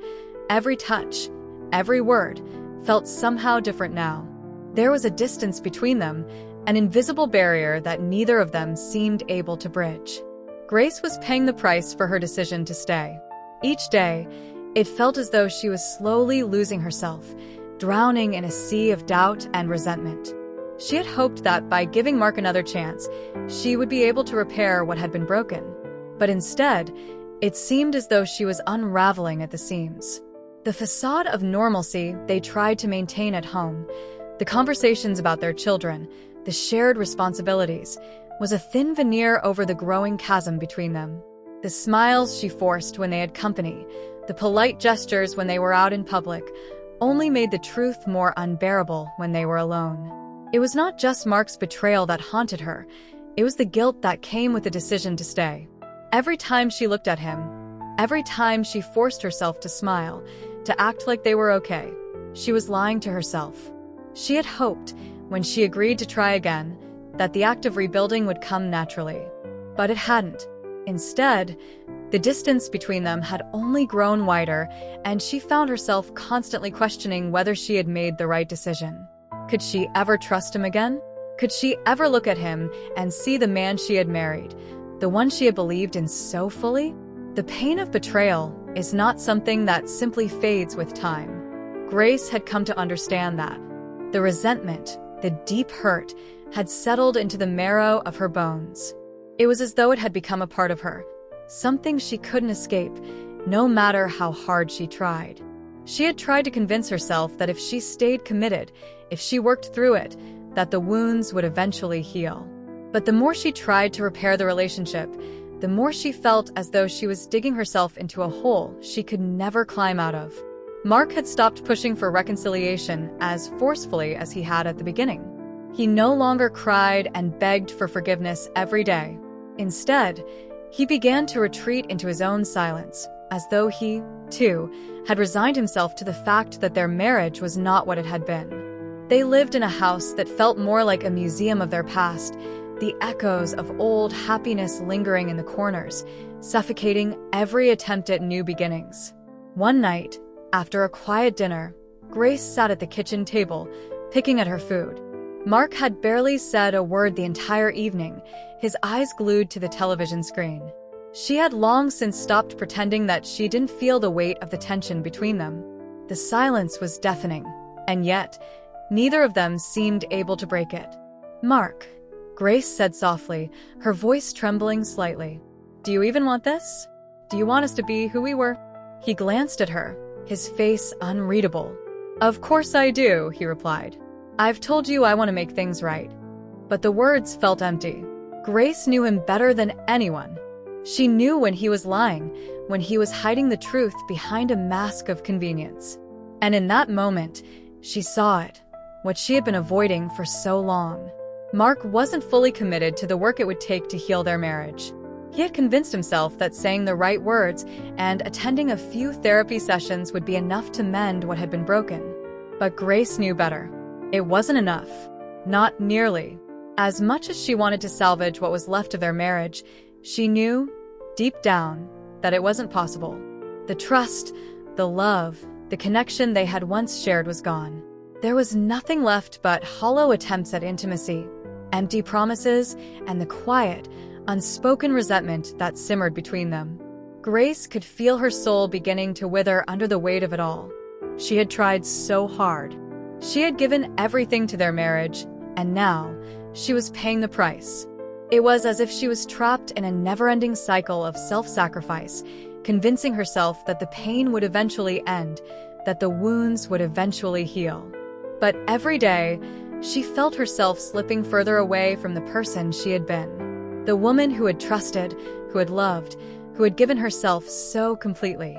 every touch, every word, felt somehow different now. There was a distance between them, an invisible barrier that neither of them seemed able to bridge. Grace was paying the price for her decision to stay. Each day, it felt as though she was slowly losing herself, drowning in a sea of doubt and resentment. She had hoped that by giving Mark another chance, she would be able to repair what had been broken. But instead, it seemed as though she was unraveling at the seams. The facade of normalcy they tried to maintain at home, the conversations about their children, the shared responsibilities, was a thin veneer over the growing chasm between them. The smiles she forced when they had company, the polite gestures when they were out in public, only made the truth more unbearable when they were alone. It was not just Mark's betrayal that haunted her, it was the guilt that came with the decision to stay. Every time she looked at him, every time she forced herself to smile, to act like they were okay, she was lying to herself. She had hoped, when she agreed to try again, that the act of rebuilding would come naturally. But it hadn't. Instead, the distance between them had only grown wider, and she found herself constantly questioning whether she had made the right decision. Could she ever trust him again? Could she ever look at him and see the man she had married, the one she had believed in so fully? The pain of betrayal is not something that simply fades with time. Grace had come to understand that. The resentment, the deep hurt, had settled into the marrow of her bones. It was as though it had become a part of her, something she couldn't escape, no matter how hard she tried. She had tried to convince herself that if she stayed committed, if she worked through it, that the wounds would eventually heal. But the more she tried to repair the relationship, the more she felt as though she was digging herself into a hole she could never climb out of. Mark had stopped pushing for reconciliation as forcefully as he had at the beginning. He no longer cried and begged for forgiveness every day. Instead, he began to retreat into his own silence, as though he, too, had resigned himself to the fact that their marriage was not what it had been. They lived in a house that felt more like a museum of their past, the echoes of old happiness lingering in the corners, suffocating every attempt at new beginnings. One night, after a quiet dinner, Grace sat at the kitchen table, picking at her food. Mark had barely said a word the entire evening, his eyes glued to the television screen. She had long since stopped pretending that she didn't feel the weight of the tension between them. The silence was deafening, and yet, neither of them seemed able to break it. "Mark," Grace said softly, her voice trembling slightly. "Do you even want this? Do you want us to be who we were?" He glanced at her, his face unreadable. "Of course I do," he replied. "I've told you I want to make things right." But the words felt empty. Grace knew him better than anyone. She knew when he was lying, when he was hiding the truth behind a mask of convenience. And in that moment, she saw it, what she had been avoiding for so long. Mark wasn't fully committed to the work it would take to heal their marriage. He had convinced himself that saying the right words and attending a few therapy sessions would be enough to mend what had been broken. But Grace knew better. It wasn't enough. Not nearly. As much as she wanted to salvage what was left of their marriage, she knew, deep down, that it wasn't possible. The trust, the love, the connection they had once shared was gone. There was nothing left but hollow attempts at intimacy, empty promises, and the quiet, unspoken resentment that simmered between them. Grace could feel her soul beginning to wither under the weight of it all. She had tried so hard. She had given everything to their marriage, and now she was paying the price. It was as if she was trapped in a never-ending cycle of self-sacrifice, convincing herself that the pain would eventually end, that the wounds would eventually heal. But every day, she felt herself slipping further away from the person she had been. The woman who had trusted, who had loved, who had given herself so completely.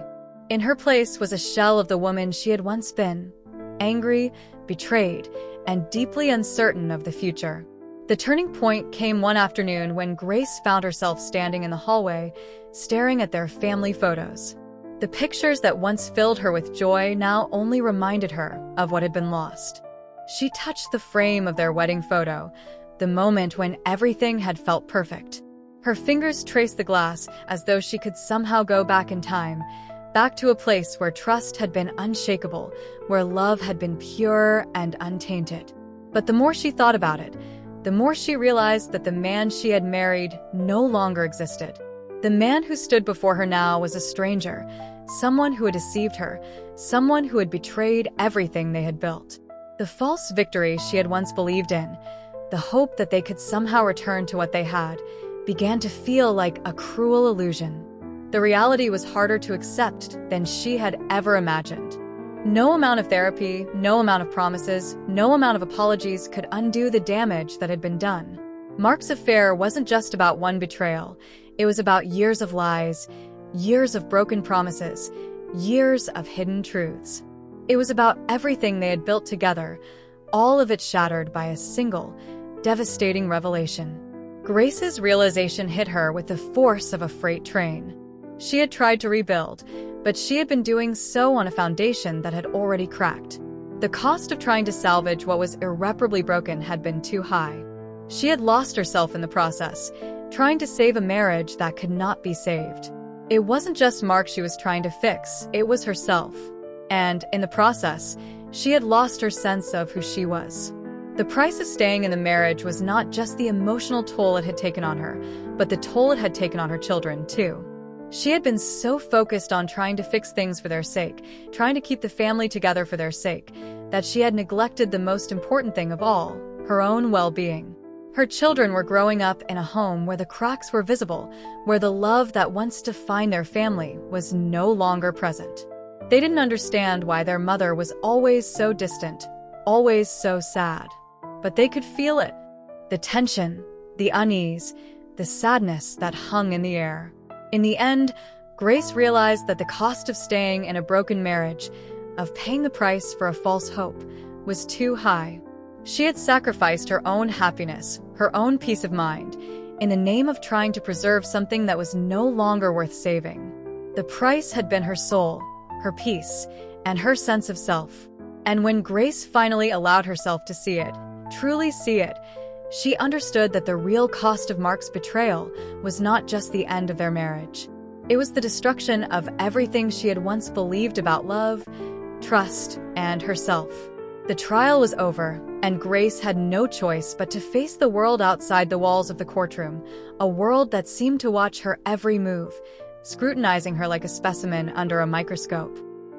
In her place was a shell of the woman she had once been, angry, betrayed, and deeply uncertain of the future. The turning point came one afternoon when Grace found herself standing in the hallway, staring at their family photos. The pictures that once filled her with joy now only reminded her of what had been lost. She touched the frame of their wedding photo, the moment when everything had felt perfect. Her fingers traced the glass as though she could somehow go back in time, back to a place where trust had been unshakable, where love had been pure and untainted. But the more she thought about it, the more she realized that the man she had married no longer existed. The man who stood before her now was a stranger, someone who had deceived her, someone who had betrayed everything they had built. The false victory she had once believed in, the hope that they could somehow return to what they had, began to feel like a cruel illusion. The reality was harder to accept than she had ever imagined. No amount of therapy, no amount of promises, no amount of apologies could undo the damage that had been done. Mark's affair wasn't just about one betrayal. It was about years of lies, years of broken promises, years of hidden truths. It was about everything they had built together, all of it shattered by a single, devastating revelation. Grace's realization hit her with the force of a freight train. She had tried to rebuild, but she had been doing so on a foundation that had already cracked. The cost of trying to salvage what was irreparably broken had been too high. She had lost herself in the process, trying to save a marriage that could not be saved. It wasn't just Mark she was trying to fix, it was herself. And, in the process, she had lost her sense of who she was. The price of staying in the marriage was not just the emotional toll it had taken on her, but the toll it had taken on her children, too. She had been so focused on trying to fix things for their sake, trying to keep the family together for their sake, that she had neglected the most important thing of all, her own well-being. Her children were growing up in a home where the cracks were visible, where the love that once defined their family was no longer present. They didn't understand why their mother was always so distant, always so sad. But they could feel it. The tension, the unease, the sadness that hung in the air. In the end, Grace realized that the cost of staying in a broken marriage, of paying the price for a false hope, was too high. She had sacrificed her own happiness, her own peace of mind, in the name of trying to preserve something that was no longer worth saving. The price had been her soul, her peace, and her sense of self. And when Grace finally allowed herself to see it, truly see it, she understood that the real cost of Mark's betrayal was not just the end of their marriage. It was the destruction of everything she had once believed about love, trust, and herself. The trial was over, and Grace had no choice but to face the world outside the walls of the courtroom, a world that seemed to watch her every move, scrutinizing her like a specimen under a microscope.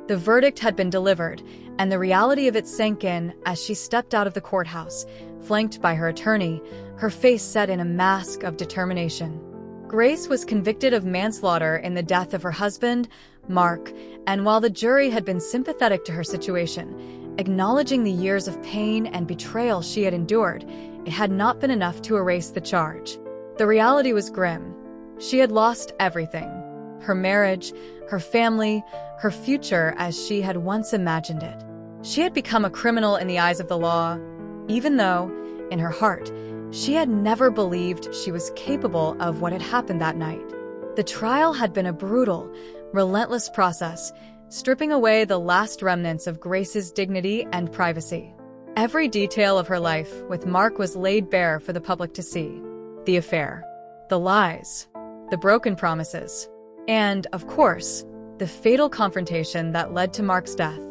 The verdict had been delivered, and the reality of it sank in as she stepped out of the courthouse, flanked by her attorney, her face set in a mask of determination. Grace was convicted of manslaughter in the death of her husband, Mark, and while the jury had been sympathetic to her situation, acknowledging the years of pain and betrayal she had endured, it had not been enough to erase the charge. The reality was grim. She had lost everything: her marriage, her family, her future as she had once imagined it. She had become a criminal in the eyes of the law, even though, in her heart, she had never believed she was capable of what had happened that night. The trial had been a brutal, relentless process, stripping away the last remnants of Grace's dignity and privacy. Every detail of her life with Mark was laid bare for the public to see. The affair, the lies, the broken promises, and, of course, the fatal confrontation that led to Mark's death.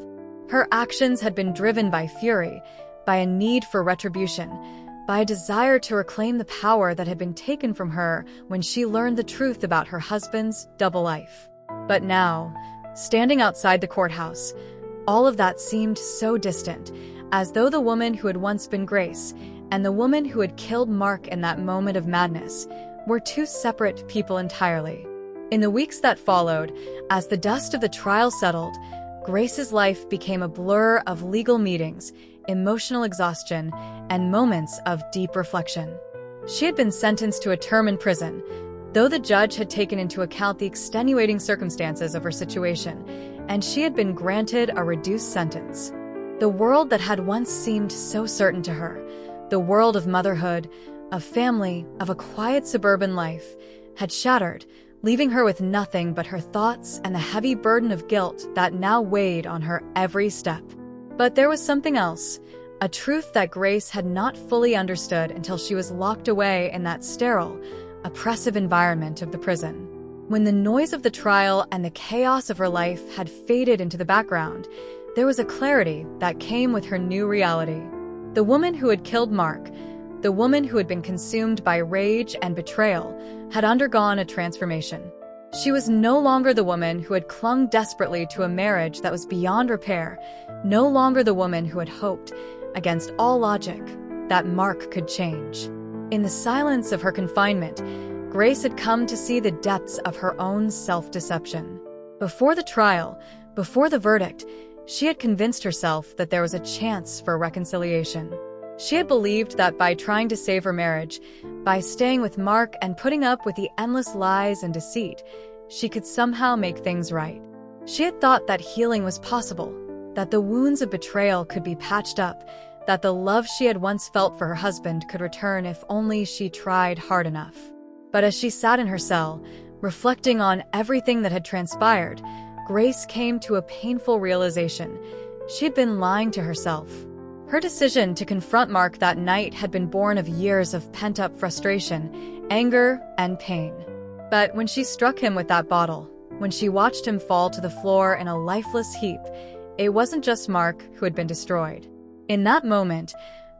Her actions had been driven by fury, by a need for retribution, by a desire to reclaim the power that had been taken from her when she learned the truth about her husband's double life. But now, standing outside the courthouse, all of that seemed so distant, as though the woman who had once been Grace and the woman who had killed Mark in that moment of madness were two separate people entirely. In the weeks that followed, as the dust of the trial settled, Grace's life became a blur of legal meetings, emotional exhaustion, and moments of deep reflection. She had been sentenced to a term in prison, though the judge had taken into account the extenuating circumstances of her situation, and she had been granted a reduced sentence. The world that had once seemed so certain to her, the world of motherhood, of family, of a quiet suburban life, had shattered, leaving her with nothing but her thoughts and the heavy burden of guilt that now weighed on her every step. But there was something else, a truth that Grace had not fully understood until she was locked away in that sterile, oppressive environment of the prison. When the noise of the trial and the chaos of her life had faded into the background, there was a clarity that came with her new reality. The woman who had killed Mark, the woman who had been consumed by rage and betrayal, had undergone a transformation. She was no longer the woman who had clung desperately to a marriage that was beyond repair, no longer the woman who had hoped, against all logic, that Mark could change. In the silence of her confinement, Grace had come to see the depths of her own self-deception. Before the trial, before the verdict, she had convinced herself that there was a chance for reconciliation. She had believed that by trying to save her marriage, by staying with Mark and putting up with the endless lies and deceit, she could somehow make things right. She had thought that healing was possible, that the wounds of betrayal could be patched up, that the love she had once felt for her husband could return if only she tried hard enough. But as she sat in her cell, reflecting on everything that had transpired, Grace came to a painful realization. She had been lying to herself. Her decision to confront Mark that night had been born of years of pent-up frustration, anger, and pain. But when she struck him with that bottle, when she watched him fall to the floor in a lifeless heap, it wasn't just Mark who had been destroyed. In that moment,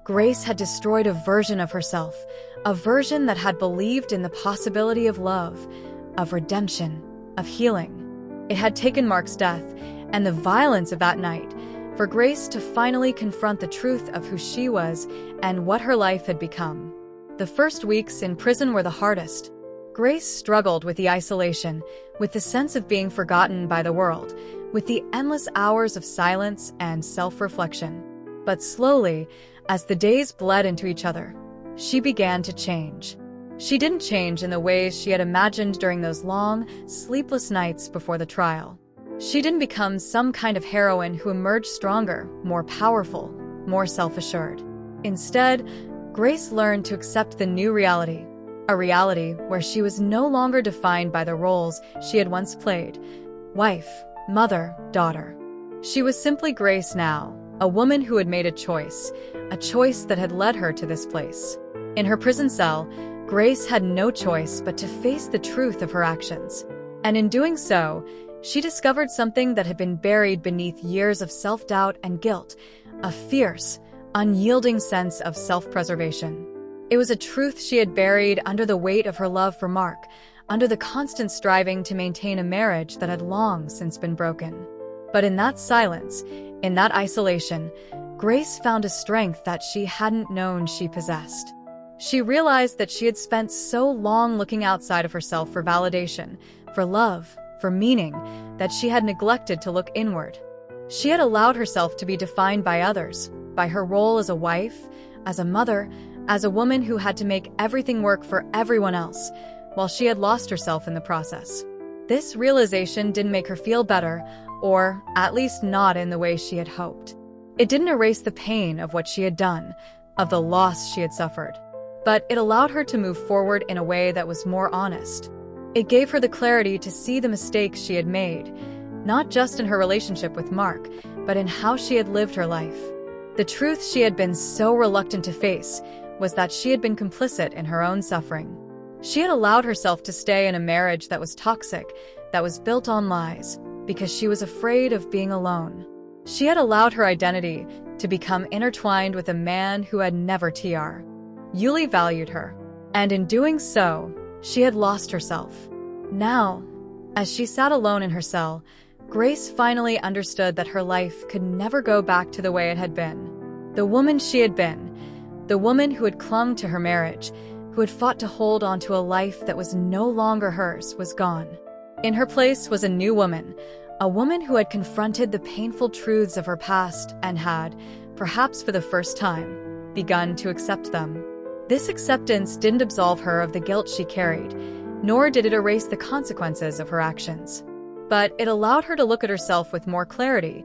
Grace had destroyed a version of herself, a version that had believed in the possibility of love, of redemption, of healing. It had taken Mark's death and the violence of that night for Grace to finally confront the truth of who she was and what her life had become. The first weeks in prison were the hardest. Grace struggled with the isolation, with the sense of being forgotten by the world, with the endless hours of silence and self-reflection. But slowly, as the days bled into each other, she began to change. She didn't change in the ways she had imagined during those long, sleepless nights before the trial. She didn't become some kind of heroine who emerged stronger, more powerful, more self-assured. Instead, Grace learned to accept the new reality, a reality where she was no longer defined by the roles she had once played: wife, mother, daughter. She was simply Grace now, a woman who had made a choice that had led her to this place. In her prison cell, Grace had no choice but to face the truth of her actions. And in doing so, she discovered something that had been buried beneath years of self-doubt and guilt, a fierce, unyielding sense of self-preservation. It was a truth she had buried under the weight of her love for Mark, under the constant striving to maintain a marriage that had long since been broken. But in that silence, in that isolation, Grace found a strength that she hadn't known she possessed. She realized that she had spent so long looking outside of herself for validation, for love, for meaning, that she had neglected to look inward. She had allowed herself to be defined by others, by her role as a wife, as a mother, as a woman who had to make everything work for everyone else, while she had lost herself in the process. This realization didn't make her feel better, or at least not in the way she had hoped. It didn't erase the pain of what she had done, of the loss she had suffered, but it allowed her to move forward in a way that was more honest. It gave her the clarity to see the mistakes she had made, not just in her relationship with Mark, but in how she had lived her life. The truth she had been so reluctant to face was that she had been complicit in her own suffering. She had allowed herself to stay in a marriage that was toxic, that was built on lies, because she was afraid of being alone. She had allowed her identity to become intertwined with a man who had never Yuli valued her, and in doing so, she had lost herself. Now, as she sat alone in her cell, Grace finally understood that her life could never go back to the way it had been. The woman she had been, the woman who had clung to her marriage, who had fought to hold on to a life that was no longer hers, was gone. In her place was a new woman, a woman who had confronted the painful truths of her past and had, perhaps for the first time, begun to accept them. This acceptance didn't absolve her of the guilt she carried, nor did it erase the consequences of her actions. But it allowed her to look at herself with more clarity,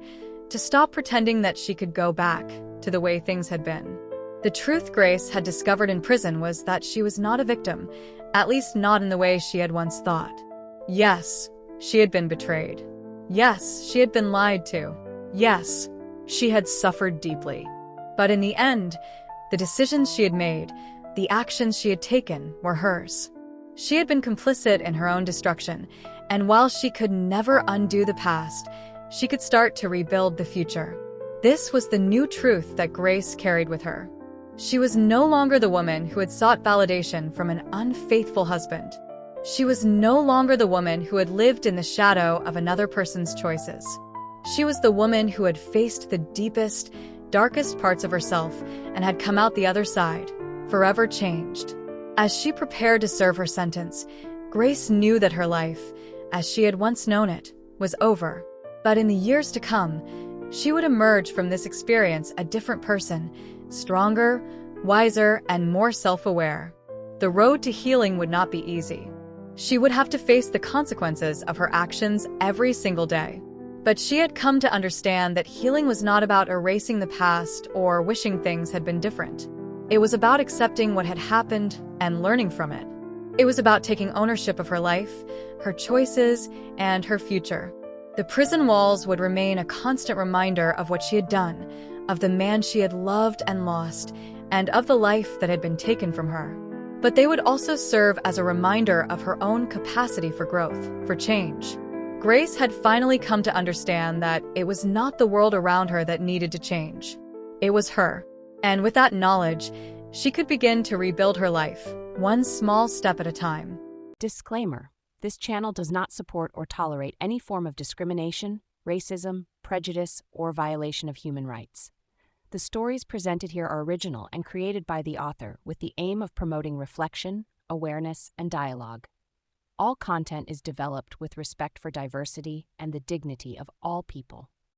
to stop pretending that she could go back to the way things had been. The truth Grace had discovered in prison was that she was not a victim, at least not in the way she had once thought. Yes, she had been betrayed. Yes, she had been lied to. Yes, she had suffered deeply. But in the end, the decisions she had made, the actions she had taken, were hers. She had been complicit in her own destruction, and while she could never undo the past, she could start to rebuild the future. This was the new truth that Grace carried with her. She was no longer the woman who had sought validation from an unfaithful husband. She was no longer the woman who had lived in the shadow of another person's choices. She was the woman who had faced the deepest, darkest parts of herself and had come out the other side, forever changed. As she prepared to serve her sentence, Grace knew that her life, as she had once known it, was over. But in the years to come, she would emerge from this experience a different person, stronger, wiser, and more self-aware. The road to healing would not be easy. She would have to face the consequences of her actions every single day. But she had come to understand that healing was not about erasing the past or wishing things had been different. It was about accepting what had happened and learning from it. It was about taking ownership of her life, her choices, and her future. The prison walls would remain a constant reminder of what she had done, of the man she had loved and lost, and of the life that had been taken from her. But they would also serve as a reminder of her own capacity for growth, for change. Grace had finally come to understand that it was not the world around her that needed to change. It was her. And with that knowledge, she could begin to rebuild her life, one small step at a time. Disclaimer: this channel does not support or tolerate any form of discrimination, racism, prejudice, or violation of human rights. The stories presented here are original and created by the author with the aim of promoting reflection, awareness, and dialogue. All content is developed with respect for diversity and the dignity of all people.